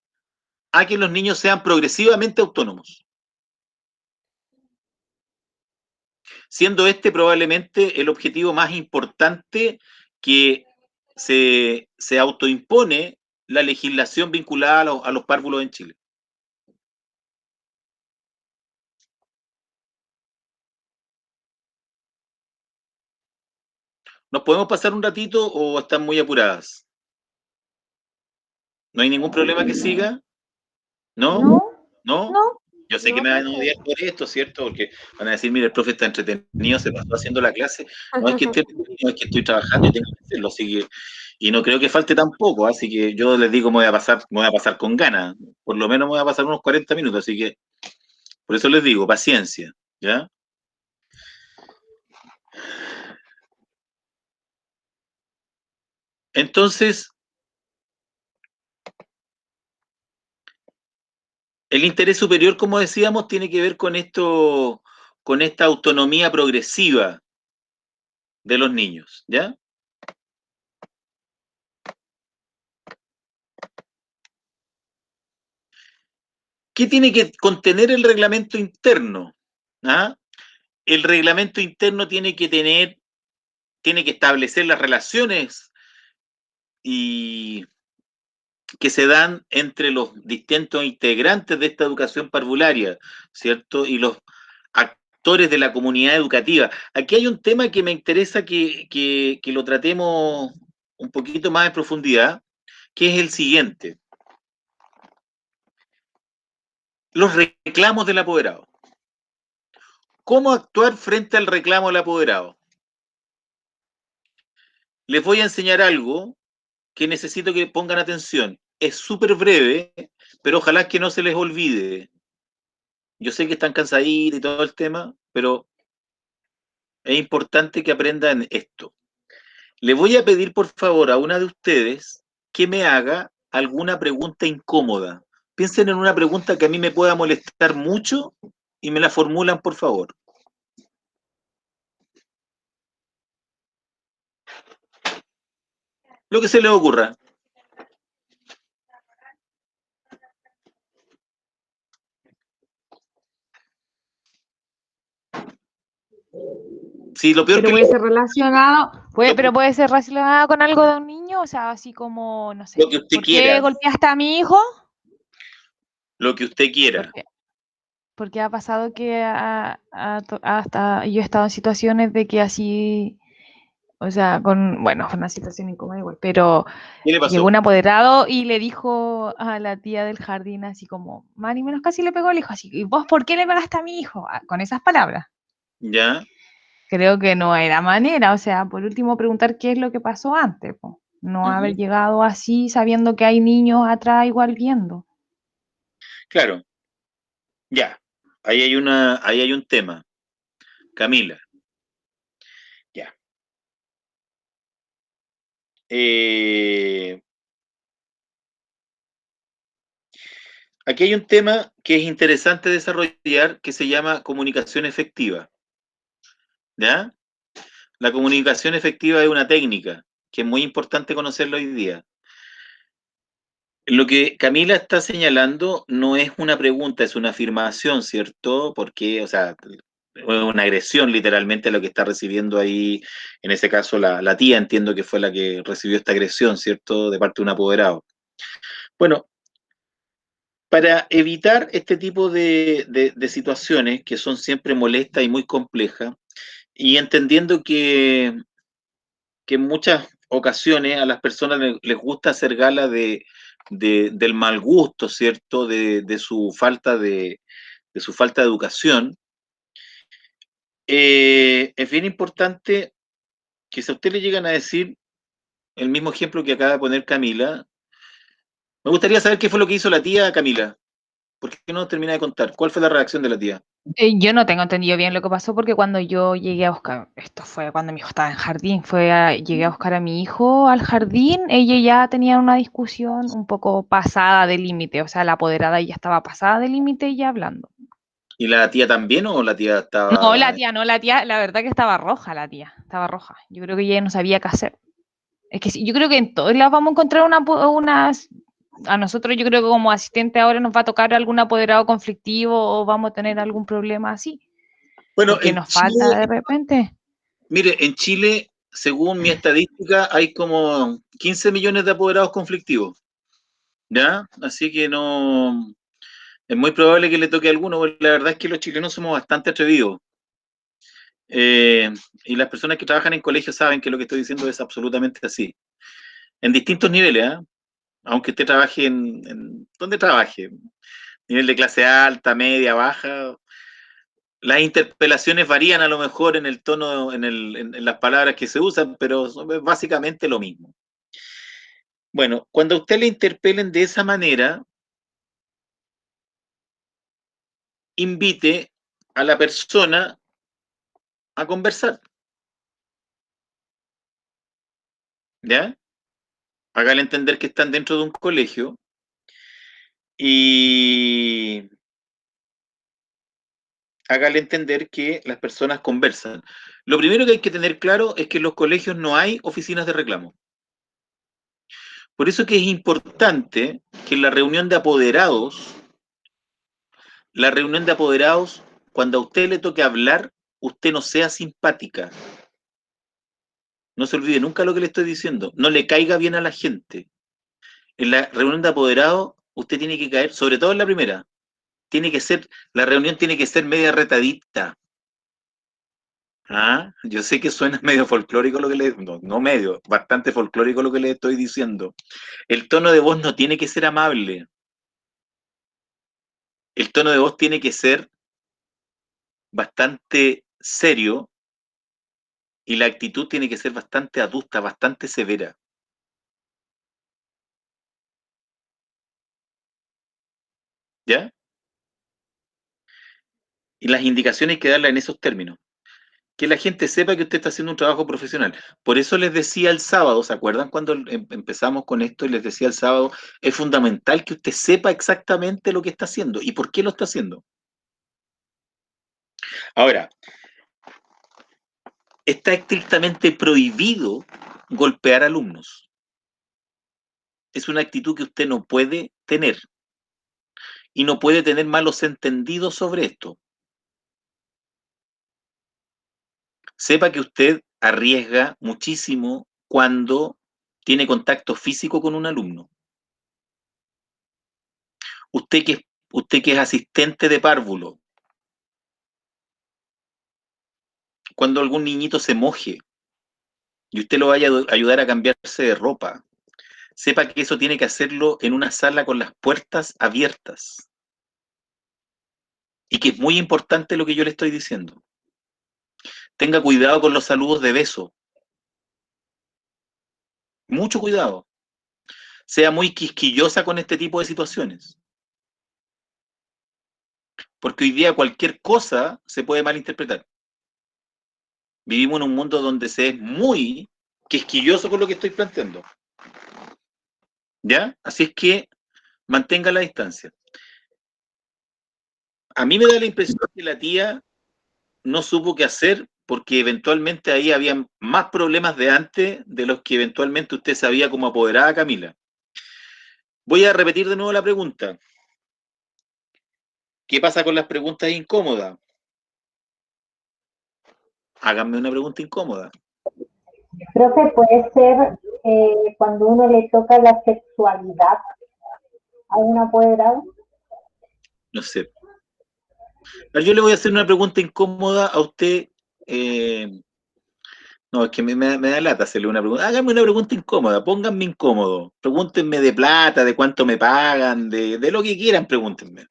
a que los niños sean progresivamente autónomos. Siendo este probablemente el objetivo más importante que se autoimpone la legislación vinculada a los párvulos en Chile. ¿Nos podemos pasar un ratito o están muy apuradas? ¿No hay ningún problema que siga? ¿No? ¿No? No. Yo sé que me van a odiar por esto, ¿cierto? Porque van a decir, mira, el profe está entretenido, se pasó haciendo la clase. No es que esté entretenido, es que estoy trabajando y tengo que hacerlo, así que, y no creo que falte tampoco, así que yo les digo, me voy a pasar con ganas. Por lo menos me voy a pasar unos 40 minutos, así que, por eso les digo, paciencia, ¿ya? Entonces, el interés superior, como decíamos, tiene que ver con esto, con esta autonomía progresiva de los niños, ¿ya? ¿Qué tiene que contener el reglamento interno? ¿Ah? El reglamento interno tiene que establecer las relaciones y que se dan entre los distintos integrantes de esta educación parvularia, ¿cierto? Y los actores de la comunidad educativa. Aquí hay un tema que me interesa que lo tratemos un poquito más en profundidad, que es el siguiente. Los reclamos del apoderado. ¿Cómo actuar frente al reclamo del apoderado? Les voy a enseñar algo que necesito que pongan atención. Es súper breve, pero ojalá que no se les olvide. Yo sé que están cansaditos y todo el tema, pero es importante que aprendan esto. Le voy a pedir, por favor, a una de ustedes que me haga alguna pregunta incómoda. Piensen en una pregunta que a mí me pueda molestar mucho y me la formulan, por favor. Lo que se les ocurra. Sí, lo peor Pero que puede ser relacionado, pero puede ser relacionado con algo de un niño, o sea, así como, no sé, lo que usted ¿por quiera. qué golpeaste a mi hijo? Lo que usted quiera. Porque ha pasado que hasta yo he estado en situaciones de que así, o sea, bueno, fue una situación incómoda igual, pero ¿Qué le pasó? llegó un apoderado y le dijo a la tía del jardín así como, Mari, menos casi le pegó al hijo, así, ¿y vos por qué le pegaste a mi hijo? Con esas palabras. ¿Ya? Creo que no era manera, o sea, por último preguntar qué es lo que pasó antes, po. No haber llegado así sabiendo que hay niños atrás igual viendo. Claro, ya. Ahí hay un tema. Camila. Ya. Aquí hay un tema que es interesante desarrollar que se llama comunicación efectiva. ¿Ya? La comunicación efectiva es una técnica que es muy importante conocerla hoy día. Lo que Camila está señalando no es una pregunta, es una afirmación, ¿cierto? Porque, o sea, es una agresión literalmente a lo que está recibiendo ahí, en ese caso la tía, entiendo que fue la que recibió esta agresión, ¿cierto? De parte de un apoderado. Bueno, para evitar este tipo de situaciones que son siempre molestas y muy complejas, y entendiendo que en muchas ocasiones a las personas les gusta hacer gala del mal gusto, ¿cierto? De su falta de su falta de educación. Es bien importante que si a usted le llegan a decir el mismo ejemplo que acaba de poner Camila, me gustaría saber qué fue lo que hizo la tía Camila. ¿Por qué no termina de contar? ¿Cuál fue la reacción de la tía? Yo no tengo entendido bien lo que pasó porque cuando yo llegué a buscar, esto fue cuando mi hijo estaba en jardín, llegué a buscar a mi hijo al jardín, ella ya tenía una discusión un poco pasada de límite, o sea, la apoderada ya estaba pasada de límite y ya hablando. ¿Y la tía también o la tía estaba...? No, la tía, la verdad que estaba roja la tía, estaba roja. Yo creo que ella no sabía qué hacer. Es que yo creo que en todos lados vamos a encontrar a nosotros yo creo que como asistente ahora nos va a tocar algún apoderado conflictivo o vamos a tener algún problema así, Bueno, porque en nos falta Chile, de repente. mire, en Chile, según mi estadística, hay como 15 millones de apoderados conflictivos, ¿ya? Así que no, es muy probable que le toque a alguno, porque la verdad es que los chilenos somos bastante atrevidos. Y las personas que trabajan en colegios saben que lo que estoy diciendo es absolutamente así. En distintos niveles, ¿eh? Aunque usted trabaje donde trabaje, nivel de clase alta, media, baja, las interpelaciones varían a lo mejor en el tono, en las palabras que se usan, pero es básicamente lo mismo. Bueno, cuando a usted le interpelen de esa manera, invite a la persona a conversar, ¿ya? Hágale entender que están dentro de un colegio y hágale entender que las personas conversan. Lo primero que hay que tener claro es que en los colegios no hay oficinas de reclamo. Por eso que es importante que en la reunión de apoderados, cuando a usted le toque hablar, usted no sea simpática. No se olvide nunca lo que le estoy diciendo. No le caiga bien a la gente. En la reunión de apoderados, usted tiene que caer, sobre todo en la primera, la reunión tiene que ser media retadita. Ah, yo sé que suena medio folclórico lo que no medio, bastante folclórico lo que le estoy diciendo. El tono de voz no tiene que ser amable. El tono de voz tiene que ser bastante serio y la actitud tiene que ser bastante adusta, bastante severa. ¿Ya? Y las indicaciones hay que darlas en esos términos. Que la gente sepa que usted está haciendo un trabajo profesional. Por eso les decía el sábado, ¿se acuerdan cuando empezamos con esto y les decía el sábado? Es fundamental que usted sepa exactamente lo que está haciendo y por qué lo está haciendo. Ahora, está estrictamente prohibido golpear alumnos. Es una actitud que usted no puede tener y no puede tener malos entendidos sobre esto. Sepa que usted arriesga muchísimo cuando tiene contacto físico con un alumno. Usted que es asistente de párvulo, cuando algún niñito se moje y usted lo vaya a ayudar a cambiarse de ropa, sepa que eso tiene que hacerlo en una sala con las puertas abiertas. Y que es muy importante lo que yo le estoy diciendo. Tenga cuidado con los saludos de beso. Mucho cuidado. Sea muy quisquillosa con este tipo de situaciones. Porque hoy día cualquier cosa se puede malinterpretar. Vivimos en un mundo donde se es muy quisquilloso con lo que estoy planteando. ¿Ya? Así es que mantenga la distancia. A mí me da la impresión que la tía no supo qué hacer porque eventualmente ahí había más problemas de antes de los que eventualmente usted sabía como apoderada, Camila. Voy a repetir de nuevo la pregunta. ¿Qué pasa con las preguntas incómodas? Háganme una pregunta incómoda. Creo que puede ser cuando uno le toca la sexualidad a un apoderado. No sé. Yo le voy a hacer una pregunta incómoda a usted. No, es que me da lata hacerle una pregunta. Háganme una pregunta incómoda, pónganme incómodo. Pregúntenme de plata, de cuánto me pagan, de lo que quieran, pregúntenme.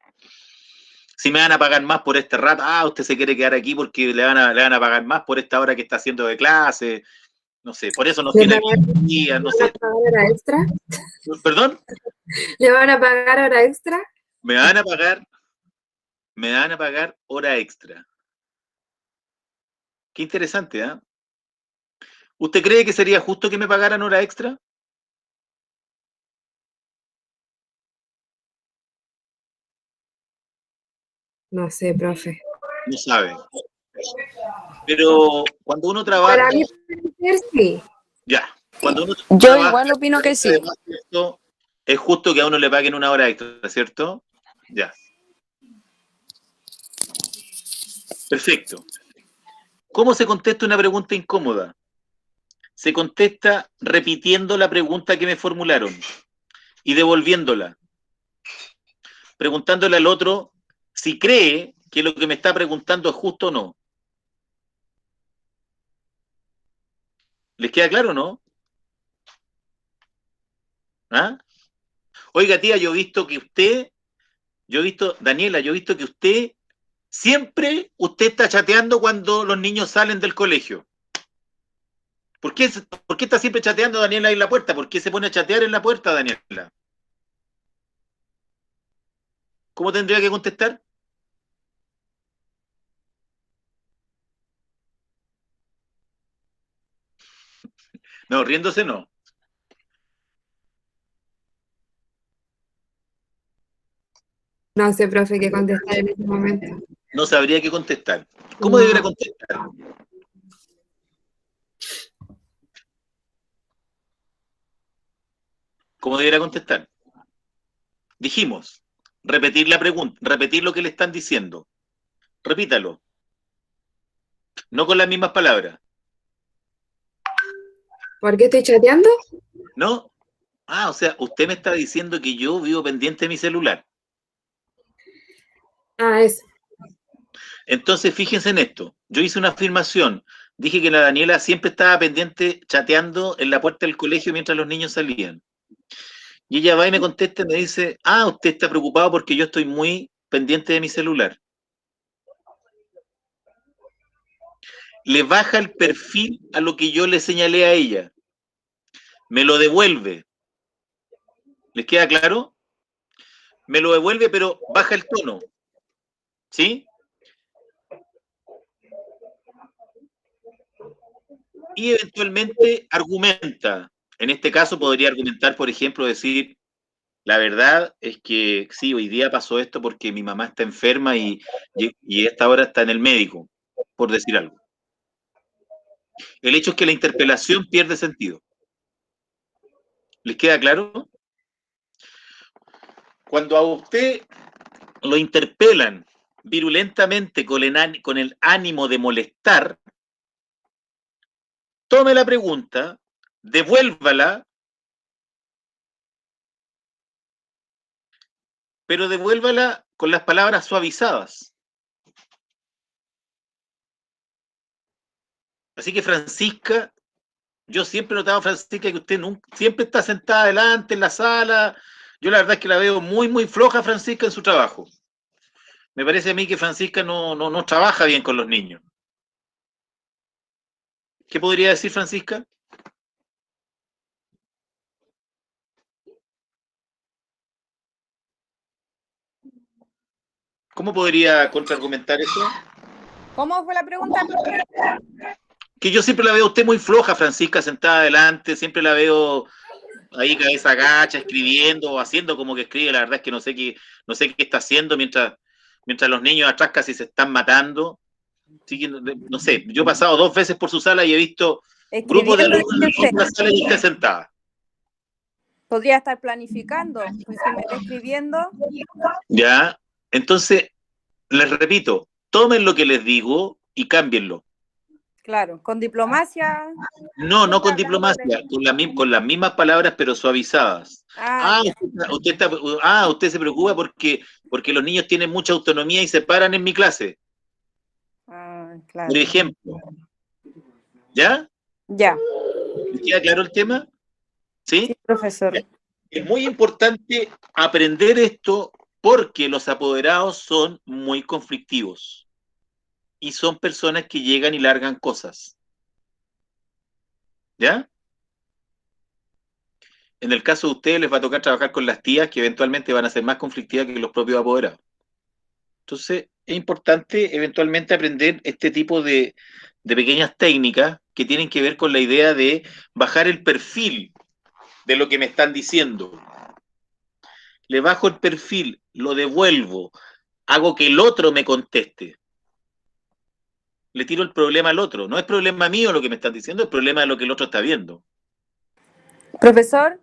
Si me van a pagar más por este rato, usted se quiere quedar aquí porque le van a pagar más por esta hora que está haciendo de clase. No sé, por eso no tiene aquí, no sé. ¿Le van a pagar hora extra? ¿Perdón? ¿Le van a pagar hora extra? Me van a pagar hora extra. Qué interesante, ¿eh? ¿Usted cree que sería justo que me pagaran hora extra? No sé, profe. No sabe. Pero cuando uno trabaja... Para mí, sí. Ya. Cuando uno Yo trabaja, igual opino que sí. además de esto, es justo que a uno le paguen una hora extra, ¿cierto? Ya. Perfecto. ¿Cómo se contesta una pregunta incómoda? Se contesta repitiendo la pregunta que me formularon y devolviéndola, preguntándole al otro si cree que lo que me está preguntando es justo o no. ¿Les queda claro o no? ¿Ah? Oiga, tía, Daniela, yo he visto que siempre usted está chateando cuando los niños salen del colegio. ¿Por qué está siempre chateando Daniela ahí en la puerta? ¿Por qué se pone a chatear en la puerta, Daniela? ¿Cómo tendría que contestar? No, riéndose no. No sé, profe, qué contestar en ese momento. No sabría qué contestar. ¿Cómo No. debería contestar? ¿Cómo debería contestar? Dijimos, repetir la pregunta, repetir lo que le están diciendo. Repítalo. No con las mismas palabras. ¿Por qué estoy chateando? ¿No? Ah, o sea, usted me está diciendo que yo vivo pendiente de mi celular. Ah, eso. Entonces, fíjense en esto. Yo hice una afirmación. Dije que la Daniela siempre estaba pendiente chateando en la puerta del colegio mientras los niños salían. Y ella va y me contesta y me dice, ah, usted está preocupado porque yo estoy muy pendiente de mi celular. Le baja el perfil a lo que yo le señalé a ella. Me lo devuelve. ¿Les queda claro? Me lo devuelve, pero baja el tono. ¿Sí? Y eventualmente argumenta. En este caso podría argumentar, por ejemplo, decir, la verdad es que sí, hoy día pasó esto porque mi mamá está enferma y esta hora está en el médico, por decir algo. El hecho es que la interpelación pierde sentido. ¿Les queda claro? Cuando a usted lo interpelan virulentamente con el ánimo de molestar, tome la pregunta, devuélvala, pero devuélvala con las palabras suavizadas. Así que Francisca, yo siempre he notado, Francisca, que usted siempre está sentada adelante en la sala. Yo la verdad es que la veo muy, muy floja, Francisca, en su trabajo. Me parece a mí que Francisca no trabaja bien con los niños. ¿Qué podría decir Francisca? ¿Cómo podría contraargumentar eso? ¿Cómo fue la pregunta, profe? Que yo siempre la veo a usted muy floja, Francisca, sentada adelante, siempre la veo ahí cabeza agacha, escribiendo o haciendo como que escribe. La verdad es que no sé qué está haciendo mientras los niños atrás casi se están matando. Así que, no sé, yo he pasado 2 veces por su sala y he visto grupos de alumnos en la sala y usted sentada. Podría estar planificando, pues si me está escribiendo. Ya, entonces, les repito, tomen lo que les digo y cámbienlo. Claro, con diplomacia. No con diplomacia, con las mismas palabras pero suavizadas. Usted se preocupa porque los niños tienen mucha autonomía y se paran en mi clase. Claro. Por ejemplo. ¿Ya? Ya. ¿Les queda claro el tema? ¿Sí? Sí, profesor. Es muy importante aprender esto porque los apoderados son muy conflictivos y son personas que llegan y largan cosas. ¿Ya? En el caso de ustedes les va a tocar trabajar con las tías que eventualmente van a ser más conflictivas que los propios apoderados. Entonces, es importante eventualmente aprender este tipo de pequeñas técnicas que tienen que ver con la idea de bajar el perfil de lo que me están diciendo. Le bajo el perfil, lo devuelvo, hago que el otro me conteste. Le tiro el problema al otro. No es problema mío lo que me están diciendo, es problema de lo que el otro está viendo. Profesor,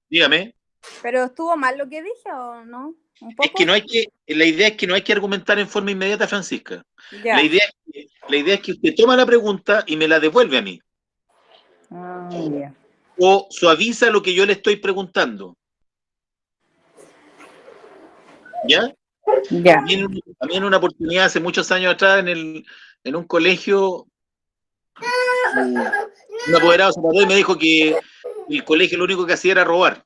Dígame. ¿pero estuvo mal lo que dije o no? ¿Un poco? Es que no hay que, la idea es que no hay que argumentar en forma inmediata, Francisca. Ya. La idea es que usted toma la pregunta y me la devuelve a mí. Ya. O suaviza lo que yo le estoy preguntando. ¿Ya? Ya. A mí en una oportunidad, hace muchos años atrás, en un colegio, un apoderado se paró y me dijo que el colegio lo único que hacía era robar.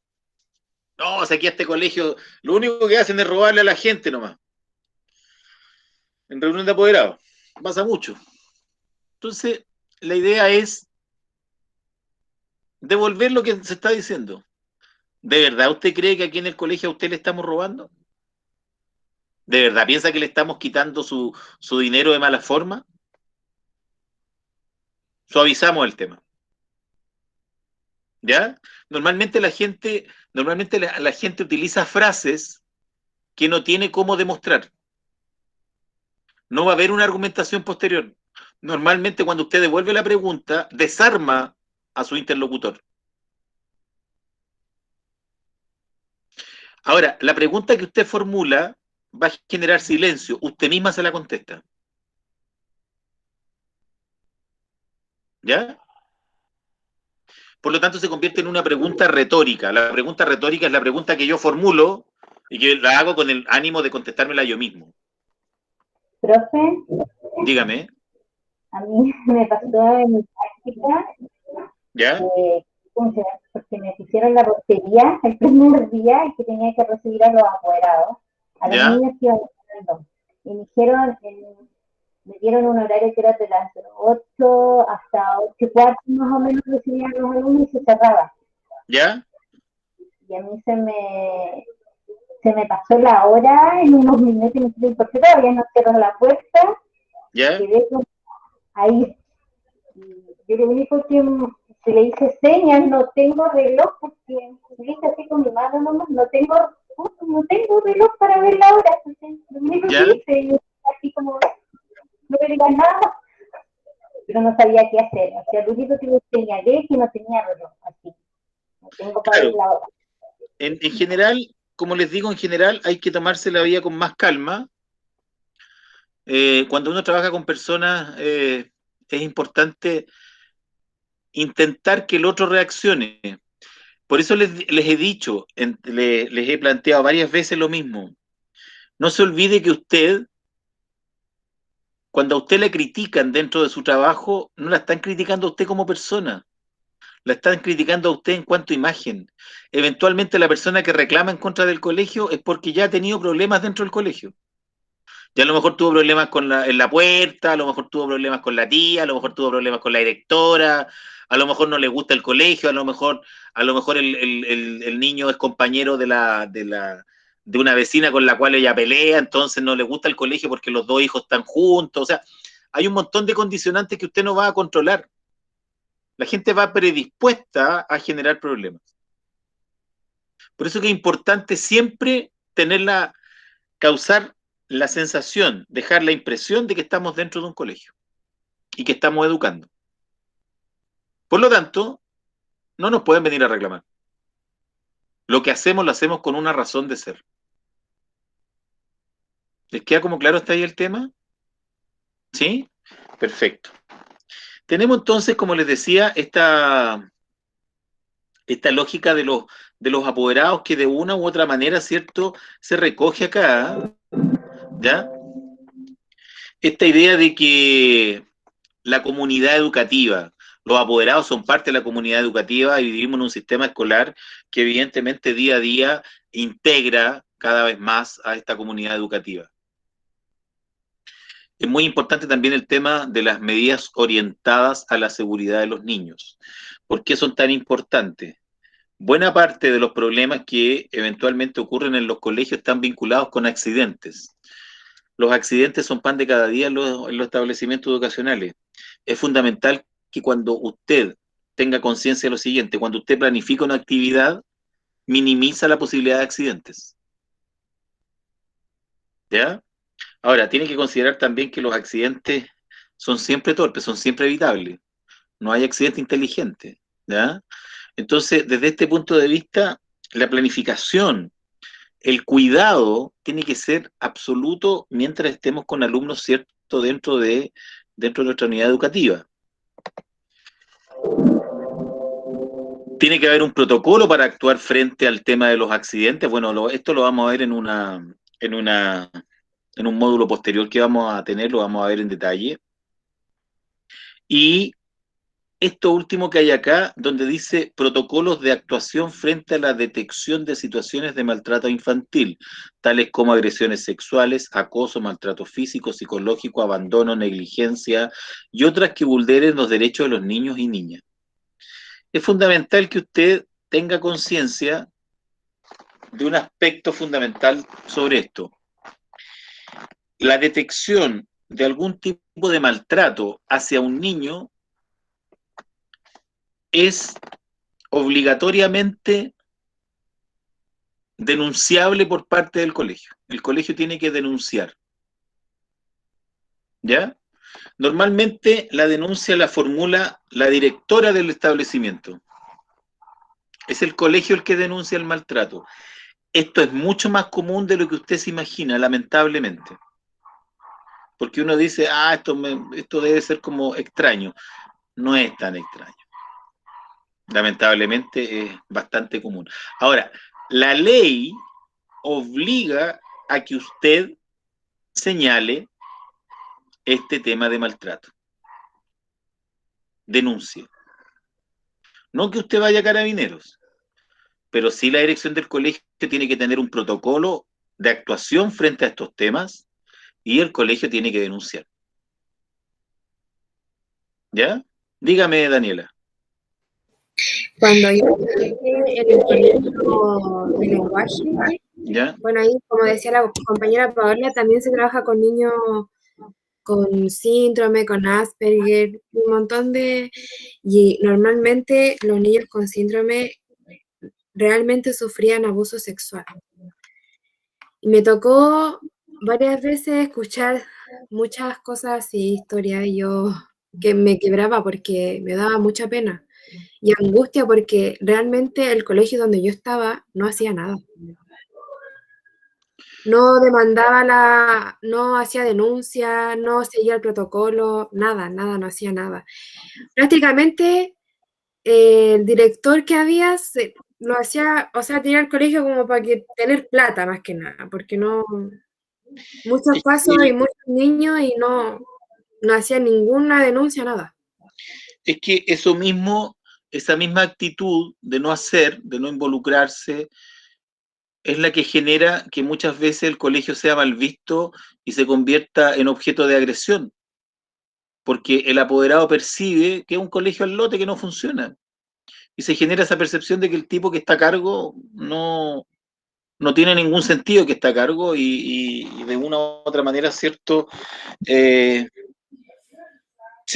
No, o sea, aquí a este colegio lo único que hacen es robarle a la gente nomás. En reunión de apoderados. Pasa mucho. Entonces, la idea es devolver lo que se está diciendo. ¿De verdad usted cree que aquí en el colegio a usted le estamos robando? ¿De verdad piensa que le estamos quitando su dinero de mala forma? Suavizamos el tema. ¿Ya? Normalmente la gente utiliza frases que no tiene cómo demostrar. No va a haber una argumentación posterior. Normalmente cuando usted devuelve la pregunta, desarma a su interlocutor. Ahora, la pregunta que usted formula va a generar silencio. Usted misma se la contesta. ¿Ya? Por lo tanto, se convierte en una pregunta retórica. La pregunta retórica es la pregunta que yo formulo y que la hago con el ánimo de contestármela yo mismo. Profe, Dígame. a mí me pasó en mi práctica, ¿Ya? porque me pusieron la portería el primer día y que tenía que recibir a los apoderados, a los ¿Ya? niños que iban entrando. Y me dijeron, me dieron un horario que era de las 8 hasta 8:15 más o menos recibían los alumnos y se cerraba. ¿Ya? Y a mí se me pasó la hora en unos minutos y me dije, ¿por qué todavía no cierro la puerta? ¿Ya? Quedé como ahí. Yo lo único que se le hice señas, no tengo reloj, porque le hice así con mi mano nomás, no tengo reloj para ver la hora. Entonces, lo único ¿Ya? que hice, yo así como, no me digas nada, pero no sabía qué hacer. O sea, lo único que le señalé es que no tenía reloj, así. No tengo para ver Claro. la hora. En general, como les digo, en general hay que tomarse la vida con más calma. Cuando uno trabaja con personas, es importante intentar que el otro reaccione. Por eso les he dicho, les he planteado varias veces lo mismo. No se olvide que usted, cuando a usted le critican dentro de su trabajo, no la están criticando a usted como persona, la están criticando a usted en cuanto a imagen. Eventualmente la persona que reclama en contra del colegio es porque ya ha tenido problemas dentro del colegio. Ya a lo mejor tuvo problemas en la puerta, a lo mejor tuvo problemas con la tía, a lo mejor tuvo problemas con la directora, a lo mejor no le gusta el colegio, a lo mejor el niño es compañero de una vecina con la cual ella pelea, entonces no le gusta el colegio porque los dos hijos están juntos. O sea, hay un montón de condicionantes que usted no va a controlar. La gente va predispuesta a generar problemas. Por eso que es importante siempre causar la sensación, dejar la impresión de que estamos dentro de un colegio y que estamos educando. Por lo tanto, no nos pueden venir a reclamar. Lo que hacemos, lo hacemos con una razón de ser. ¿Les queda como claro hasta ahí el tema? ¿Sí? Perfecto. Tenemos entonces, como les decía, esta lógica de los apoderados que de una u otra manera, ¿cierto?, se recoge acá, ¿ya? Esta idea de que la comunidad educativa, los apoderados son parte de la comunidad educativa y vivimos en un sistema escolar que evidentemente día a día integra cada vez más a esta comunidad educativa. Es muy importante también el tema de las medidas orientadas a la seguridad de los niños. ¿Por qué son tan importantes? Buena parte de los problemas que eventualmente ocurren en los colegios están vinculados con accidentes. Los accidentes son pan de cada día en los establecimientos educacionales. Es fundamental que cuando usted tenga conciencia de lo siguiente, cuando usted planifica una actividad, minimiza la posibilidad de accidentes. ¿Ya? Ahora, tiene que considerar también que los accidentes son siempre torpes, son siempre evitables. No hay accidente inteligente, ¿ya? Entonces, desde este punto de vista, la planificación, el cuidado tiene que ser absoluto mientras estemos con alumnos, ¿cierto?, dentro de nuestra unidad educativa. Tiene que haber un protocolo para actuar frente al tema de los accidentes. Bueno, esto lo vamos a ver en un módulo posterior que vamos a tener, lo vamos a ver en detalle. Y esto último que hay acá, donde dice protocolos de actuación frente a la detección de situaciones de maltrato infantil, tales como agresiones sexuales, acoso, maltrato físico, psicológico, abandono, negligencia y otras que vulneren los derechos de los niños y niñas. Es fundamental que usted tenga conciencia de un aspecto fundamental sobre esto. La detección de algún tipo de maltrato hacia un niño es obligatoriamente denunciable por parte del colegio. El colegio tiene que denunciar. ¿Ya? Normalmente la denuncia la formula la directora del establecimiento. Es el colegio el que denuncia el maltrato. Esto es mucho más común de lo que usted se imagina, lamentablemente. Porque uno dice, esto debe ser como extraño. No es tan extraño. Lamentablemente es bastante común. Ahora, la ley obliga a que usted señale este tema de maltrato. Denuncie. No que usted vaya a Carabineros, pero sí la dirección del colegio tiene que tener un protocolo de actuación frente a estos temas y el colegio tiene que denunciar. ¿Ya? Dígame, Daniela. Cuando yo estudié en el colegio de lenguaje, ¿Ya? bueno, ahí, como decía la compañera Paola, también se trabaja con niños con síndrome, con Asperger, un montón de... Y normalmente los niños con síndrome realmente sufrían abuso sexual. Y me tocó varias veces escuchar muchas cosas y historias y yo que me quebraba porque me daba mucha pena y angustia porque realmente el colegio donde yo estaba no hacía nada. No demandaba no hacía denuncia, no seguía el protocolo, nada, no hacía nada. Prácticamente el director que había lo hacía, o sea, tenía el colegio como para tener plata más que nada, porque no, muchos casos y muchos niños y no hacía ninguna denuncia, nada. Es que eso mismo, esa misma actitud de no hacer, de no involucrarse, es la que genera que muchas veces el colegio sea mal visto y se convierta en objeto de agresión, porque el apoderado percibe que es un colegio al lote que no funciona y se genera esa percepción de que el tipo que está a cargo no tiene ningún sentido que está a cargo y de una u otra manera, ¿cierto? Se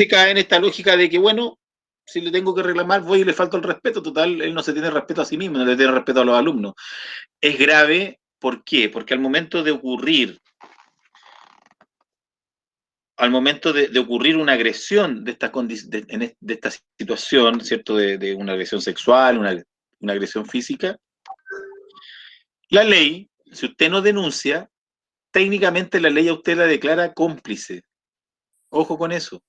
cae en esta lógica de que, bueno, si le tengo que reclamar, voy y le falto el respeto. Total, él no se tiene respeto a sí mismo, no le tiene respeto a los alumnos. Es grave, ¿por qué? Porque al momento de ocurrir una agresión de esta situación, ¿cierto? De una agresión sexual, una agresión física, la ley, si usted no denuncia, técnicamente la ley a usted la declara cómplice. Ojo con eso.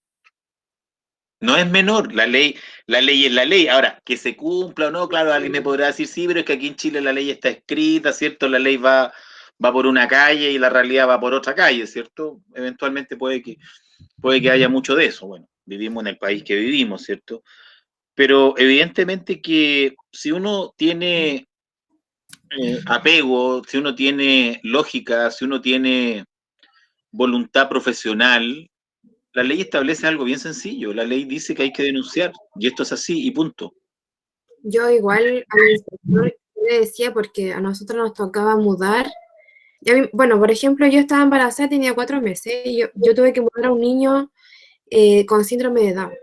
No es menor, la ley es la ley. Ahora, que se cumpla o no, claro, alguien me podrá decir, sí, pero es que aquí en Chile la ley está escrita, ¿cierto? La ley va por una calle y la realidad va por otra calle, ¿cierto? Eventualmente puede que haya mucho de eso. Bueno, vivimos en el país que vivimos, ¿cierto? Pero evidentemente que si uno tiene apego, si uno tiene lógica, si uno tiene voluntad profesional, la ley establece algo bien sencillo. La ley dice que hay que denunciar y esto es así y punto. Yo igual al inspector le decía porque a nosotros nos tocaba mudar. Y a mí, bueno, por ejemplo, yo estaba embarazada, tenía 4 meses y yo tuve que mudar a un niño con síndrome de Down.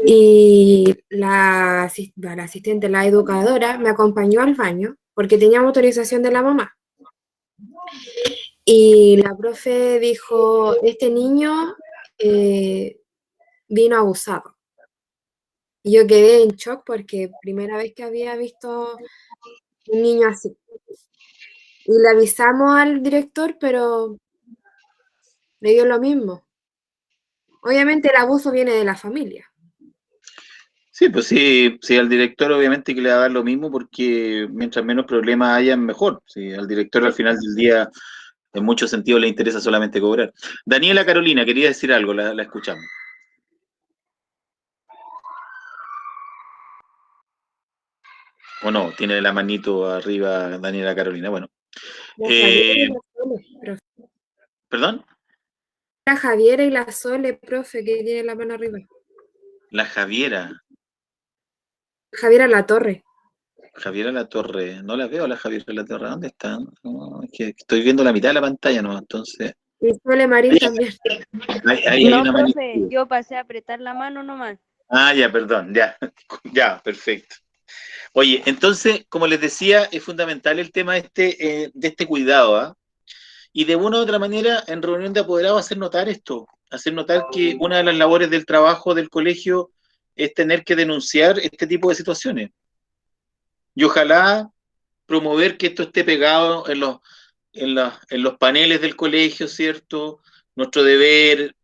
Y la asistente, la educadora, me acompañó al baño porque teníamos autorización de la mamá. Y la profe dijo, este niño vino abusado. Y yo quedé en shock porque primera vez que había visto un niño así. Y le avisamos al director, pero le dio lo mismo. Obviamente el abuso viene de la familia. Sí, pues sí, sí, al director obviamente que le va a dar lo mismo porque mientras menos problemas haya, mejor. Sí, al director al final del día, en muchos sentidos, le interesa solamente cobrar. Daniela Carolina, quería decir algo, la escuchamos. ¿O no? Tiene la manito arriba Daniela Carolina. Bueno. La Javiera y la Sole, profe. ¿Perdón? La Javiera y la Sole, profe, que tiene la mano arriba. La Javiera. Javiera La Torre. Javiera La Torre. No la veo a la Javiera La Torre. ¿Dónde está? No, es que estoy viendo la mitad de la pantalla, ¿no? Entonces. Y Sole Marín también. Ahí hay No, una manito. profe, yo pasé a apretar la mano nomás. Ah, ya, perdón, ya. Ya, perfecto. Oye, entonces, como les decía, es fundamental el tema de este cuidado, ¿ah? Y de una u otra manera, en reunión de apoderados, hacer notar esto, hacer notar que una de las labores del trabajo del colegio es tener que denunciar este tipo de situaciones. Y ojalá promover que esto esté pegado en los paneles del colegio, ¿cierto? Nuestro deber,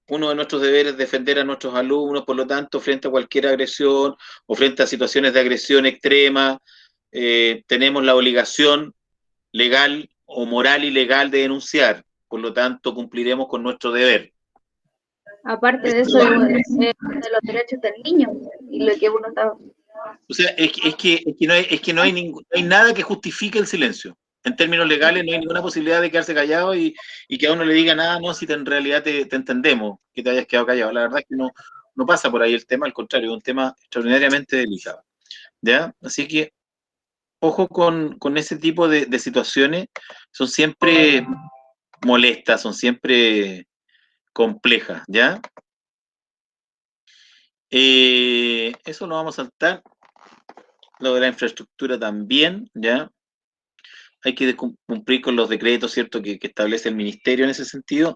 uno de nuestros deberes es defender a nuestros alumnos, por lo tanto, frente a cualquier agresión o frente a situaciones de agresión extrema, tenemos la obligación legal o moral y legal de denunciar, por lo tanto, cumpliremos con nuestro deber. Aparte de eso, de los derechos del niño y lo que uno está... O sea, es que no hay nada que justifique el silencio. En términos legales no hay ninguna posibilidad de quedarse callado y que a uno le diga nada, no, si en realidad te entendemos que te hayas quedado callado. La verdad es que no pasa por ahí el tema, al contrario, es un tema extraordinariamente delicado. ¿Ya? Así que, ojo con ese tipo de situaciones, son siempre molestas, son siempre complejas, ¿ya? Eso lo vamos a saltar. Lo de la infraestructura también, ¿ya? Hay que cumplir con los decretos, ¿cierto?, que establece el ministerio en ese sentido.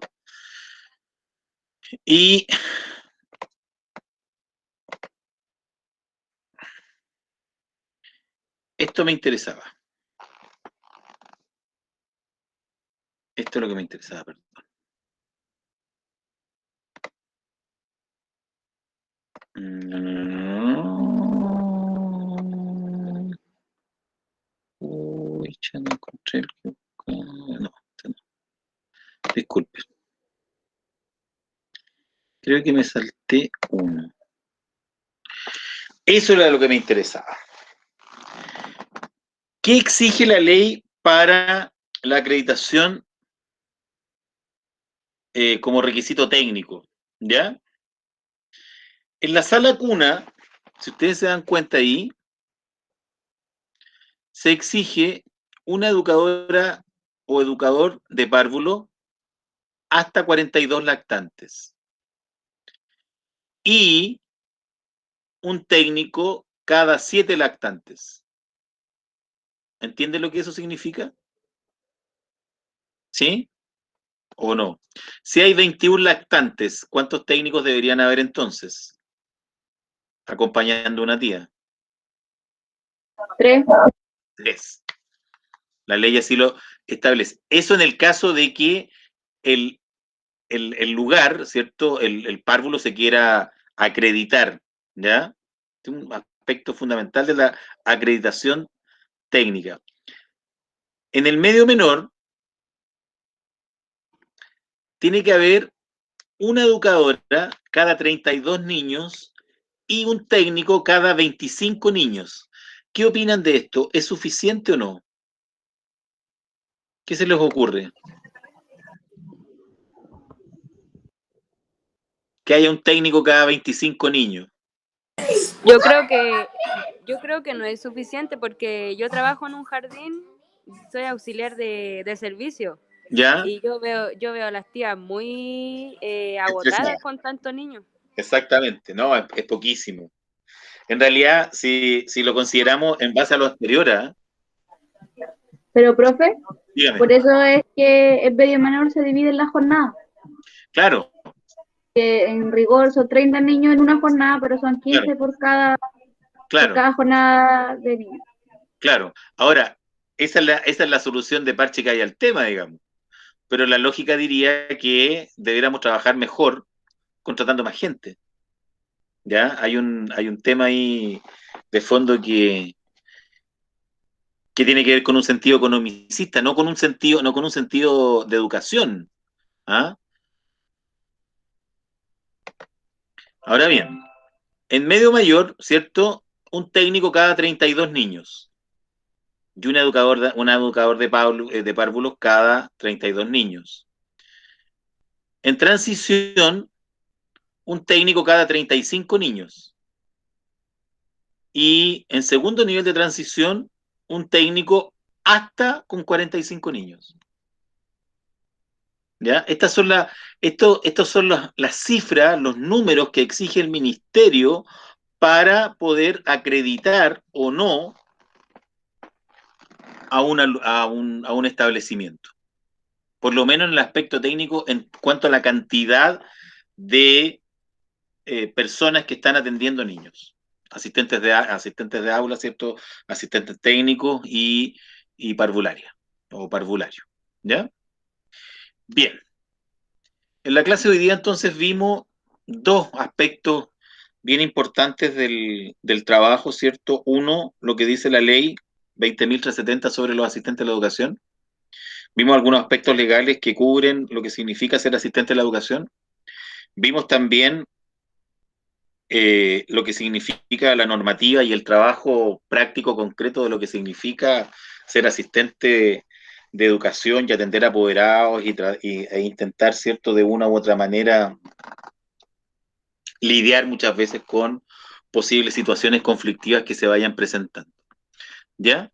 Y esto me interesaba. Esto es lo que me interesaba, perdón. Uy, ya no encontré el que buscaba. No, este no. Disculpe. Creo que me salté uno. Eso era lo que me interesaba. ¿Qué exige la ley para la acreditación como requisito técnico? ¿Ya? En la sala cuna, si ustedes se dan cuenta ahí, se exige una educadora o educador de párvulo hasta 42 lactantes y un técnico cada 7 lactantes. ¿Entiende lo que eso significa? ¿Sí? ¿O no? Si hay 21 lactantes, ¿cuántos técnicos deberían haber entonces? Acompañando a una tía. 3. 3. La ley así lo establece. Eso en el caso de que el lugar, ¿cierto? El párvulo se quiera acreditar, ¿ya? Es un aspecto fundamental de la acreditación técnica. En el medio menor, tiene que haber una educadora cada 32 niños y un técnico cada 25 niños. ¿Qué opinan de esto? ¿Es suficiente o no? ¿Qué se les ocurre? Que haya un técnico cada 25 niños. Yo creo que no es suficiente porque yo trabajo en un jardín, soy auxiliar de servicio. ¿Ya? Y yo veo a las tías muy agotadas con tantos niños. Exactamente, no, es poquísimo. En realidad, si lo consideramos en base a lo anterior, Pero, profe, Dígame. por eso es que el medio menor se divide en la jornada. Claro, Que en rigor son 30 niños en una jornada, pero son 15 por cada claro, jornada de niños. claro. Ahora, esa es la solución de parche que hay al tema, digamos. Pero la lógica diría que deberíamos trabajar mejor contratando más gente. ¿Ya? Hay un tema ahí de fondo que tiene que ver con un sentido economicista, no con un sentido de educación. ¿Ah? Ahora bien, en medio mayor, ¿cierto? Un técnico cada 32 niños y un educador de párvulos cada 32 niños. En transición, un técnico cada 35 niños. Y en segundo nivel de transición, un técnico hasta con 45 niños. ¿Ya? Estos son las cifras, los números que exige el ministerio para poder acreditar o no a un establecimiento. Por lo menos en el aspecto técnico en cuanto a la cantidad de personas que están atendiendo niños. Asistentes de aula, ¿cierto? Asistentes técnicos y parvularia o parvulario. ¿Ya? Bien. En la clase de hoy día entonces vimos dos aspectos bien importantes del trabajo, ¿cierto? Uno, lo que dice la ley 20.370 sobre los asistentes de la educación. Vimos algunos aspectos legales que cubren lo que significa ser asistente de la educación. Vimos también lo que significa la normativa y el trabajo práctico concreto de lo que significa ser asistente de educación y atender a apoderados e intentar, ¿cierto?, de una u otra manera lidiar muchas veces con posibles situaciones conflictivas que se vayan presentando. ¿Ya?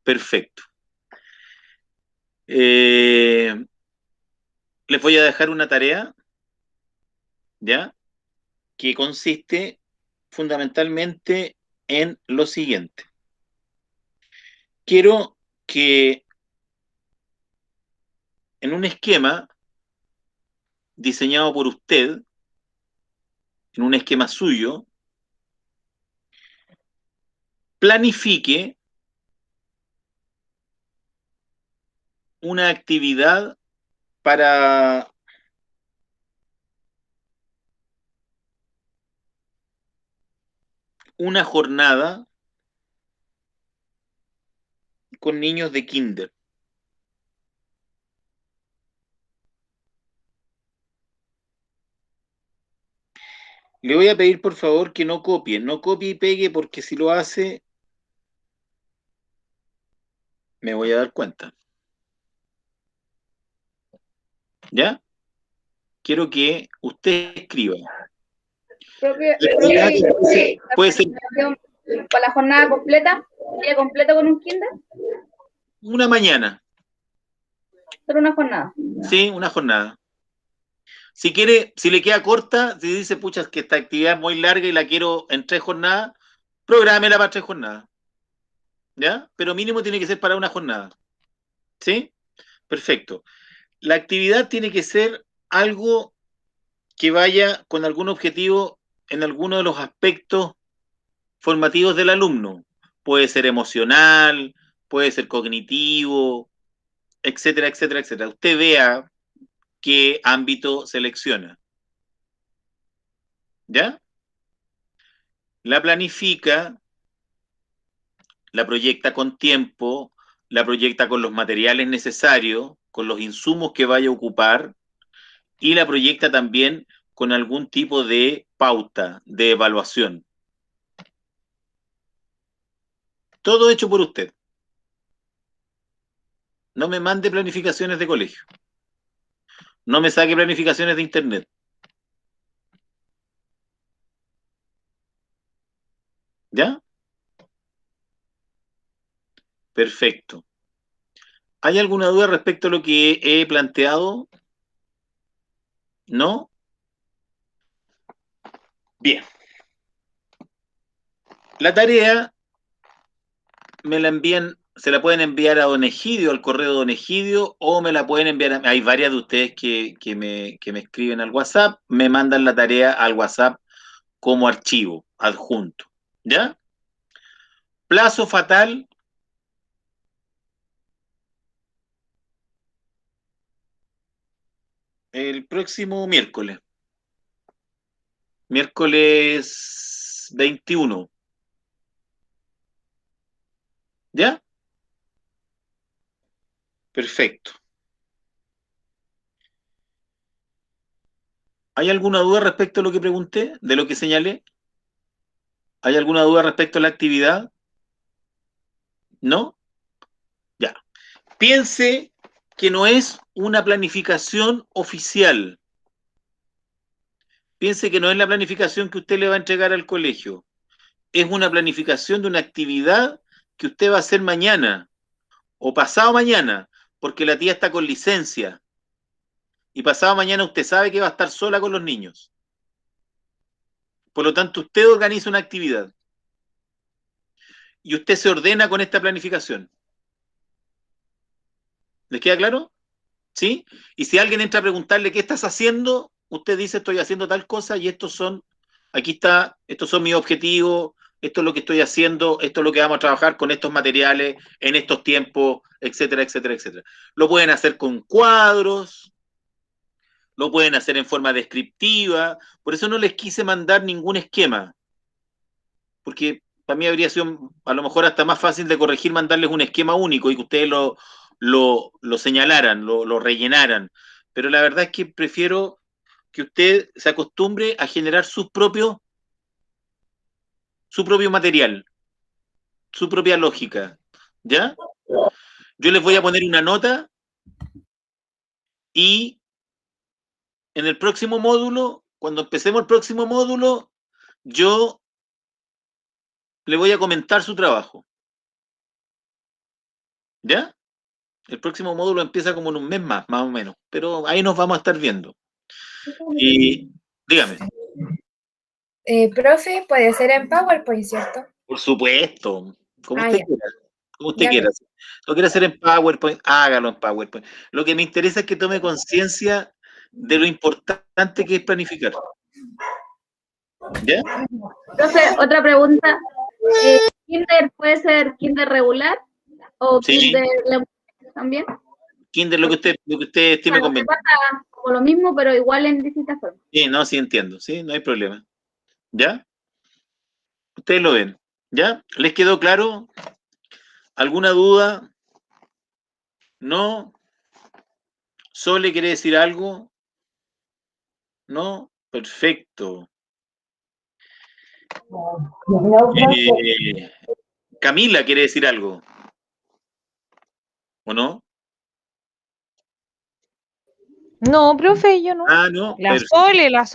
Perfecto. Les voy a dejar una tarea, ¿ya? Que consiste fundamentalmente en lo siguiente. Quiero que en un esquema diseñado por usted, en un esquema suyo, planifique una actividad para una jornada con niños de kinder. Le voy a pedir por favor que no copie y pegue porque si lo hace me voy a dar cuenta. ¿Ya? Quiero que usted escriba. Puede ser Para la jornada completa, día completo con un kinder, una mañana, solo una jornada. ¿sí? Una jornada. Si quiere, si le queda corta, si dice, pucha, es que esta actividad es muy larga y la quiero en 3 jornadas, prográmela para 3 jornadas. ¿Ya? Pero mínimo tiene que ser para una jornada. ¿Sí? Perfecto. La actividad tiene que ser algo que vaya con algún objetivo en alguno de los aspectos formativos del alumno. Puede ser emocional, puede ser cognitivo, etcétera, etcétera, etcétera. Usted vea qué ámbito selecciona. ¿Ya? La planifica, la proyecta con tiempo, la proyecta con los materiales necesarios, con los insumos que vaya a ocupar y la proyecta también con algún tipo de pauta, de evaluación. Todo hecho por usted. No me mande planificaciones de colegio. No me saque planificaciones de internet. ¿Ya? Perfecto. ¿Hay alguna duda respecto a lo que he planteado? ¿No? Bien. La tarea me la envían se la pueden enviar a Don Egidio, al correo de Don Egidio, o me la pueden enviar hay varias de ustedes que me escriben al WhatsApp, me mandan la tarea al WhatsApp como archivo adjunto, ¿ya? Plazo fatal, el próximo miércoles, miércoles 21, ¿ya? Perfecto. ¿Hay alguna duda respecto a lo que pregunté, de lo que señalé? ¿Hay alguna duda respecto a la actividad? ¿No? Ya. Piense que no es una planificación oficial. Piense que no es la planificación que usted le va a entregar al colegio. Es una planificación de una actividad que usted va a hacer mañana o pasado mañana, porque la tía está con licencia. Y pasado mañana usted sabe que va a estar sola con los niños. Por lo tanto, usted organiza una actividad. Y usted se ordena con esta planificación. ¿Les queda claro? ¿Sí? Y si alguien entra a preguntarle qué estás haciendo, usted dice estoy haciendo tal cosa y aquí está, estos son mis objetivos, esto es lo que estoy haciendo, esto es lo que vamos a trabajar con estos materiales, en estos tiempos, etcétera, etcétera, etcétera. Lo pueden hacer con cuadros, lo pueden hacer en forma descriptiva, por eso no les quise mandar ningún esquema, porque para mí habría sido a lo mejor hasta más fácil de corregir mandarles un esquema único y que ustedes lo señalaran, lo rellenaran. Pero la verdad es que prefiero que usted se acostumbre a generar su propio material, su propia lógica. ¿Ya? Yo les voy a poner una nota y en el próximo módulo, cuando empecemos el próximo módulo, yo le voy a comentar su trabajo. ¿Ya? El próximo módulo empieza como en un mes más o menos, pero ahí nos vamos a estar viendo. Y dígame. Profe, puede ser en PowerPoint, ¿cierto? Por supuesto, como Ah, usted ya. quiera, como usted Ya, quiera. Lo quiere hacer en PowerPoint, hágalo en PowerPoint. Lo que me interesa es que tome conciencia de lo importante que es planificar. ¿Ya? Profe, otra pregunta. ¿Kinder puede ser kinder regular o Sí, kinder también? Kinder, lo que usted estime Claro, se conveniente. pasa como lo mismo, pero igual en distintas formas. Sí, no, sí entiendo, sí, no hay problema. ¿Ya? Ustedes lo ven. ¿Ya? ¿Les quedó claro? ¿Alguna duda? ¿No? ¿Sole quiere decir algo? ¿No? Perfecto. No, profe. Camila quiere decir algo. ¿O no? No, profe, yo no. Ah, no. La Sole es la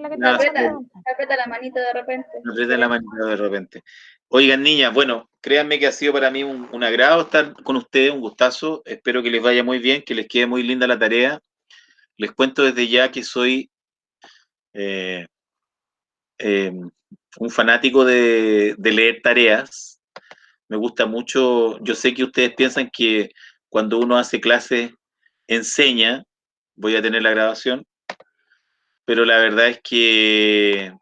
que te La hace la Sole. pregunta. Aprieta la manito de repente. Me aprieta la mano de repente. Oigan, niñas, bueno, créanme que ha sido para mí un agrado estar con ustedes, un gustazo. Espero que les vaya muy bien, que les quede muy linda la tarea. Les cuento desde ya que soy eh, eh, un fanático de leer tareas. Me gusta mucho. Yo sé que ustedes piensan que cuando uno hace clases enseña, voy a tener la grabación, pero la verdad es que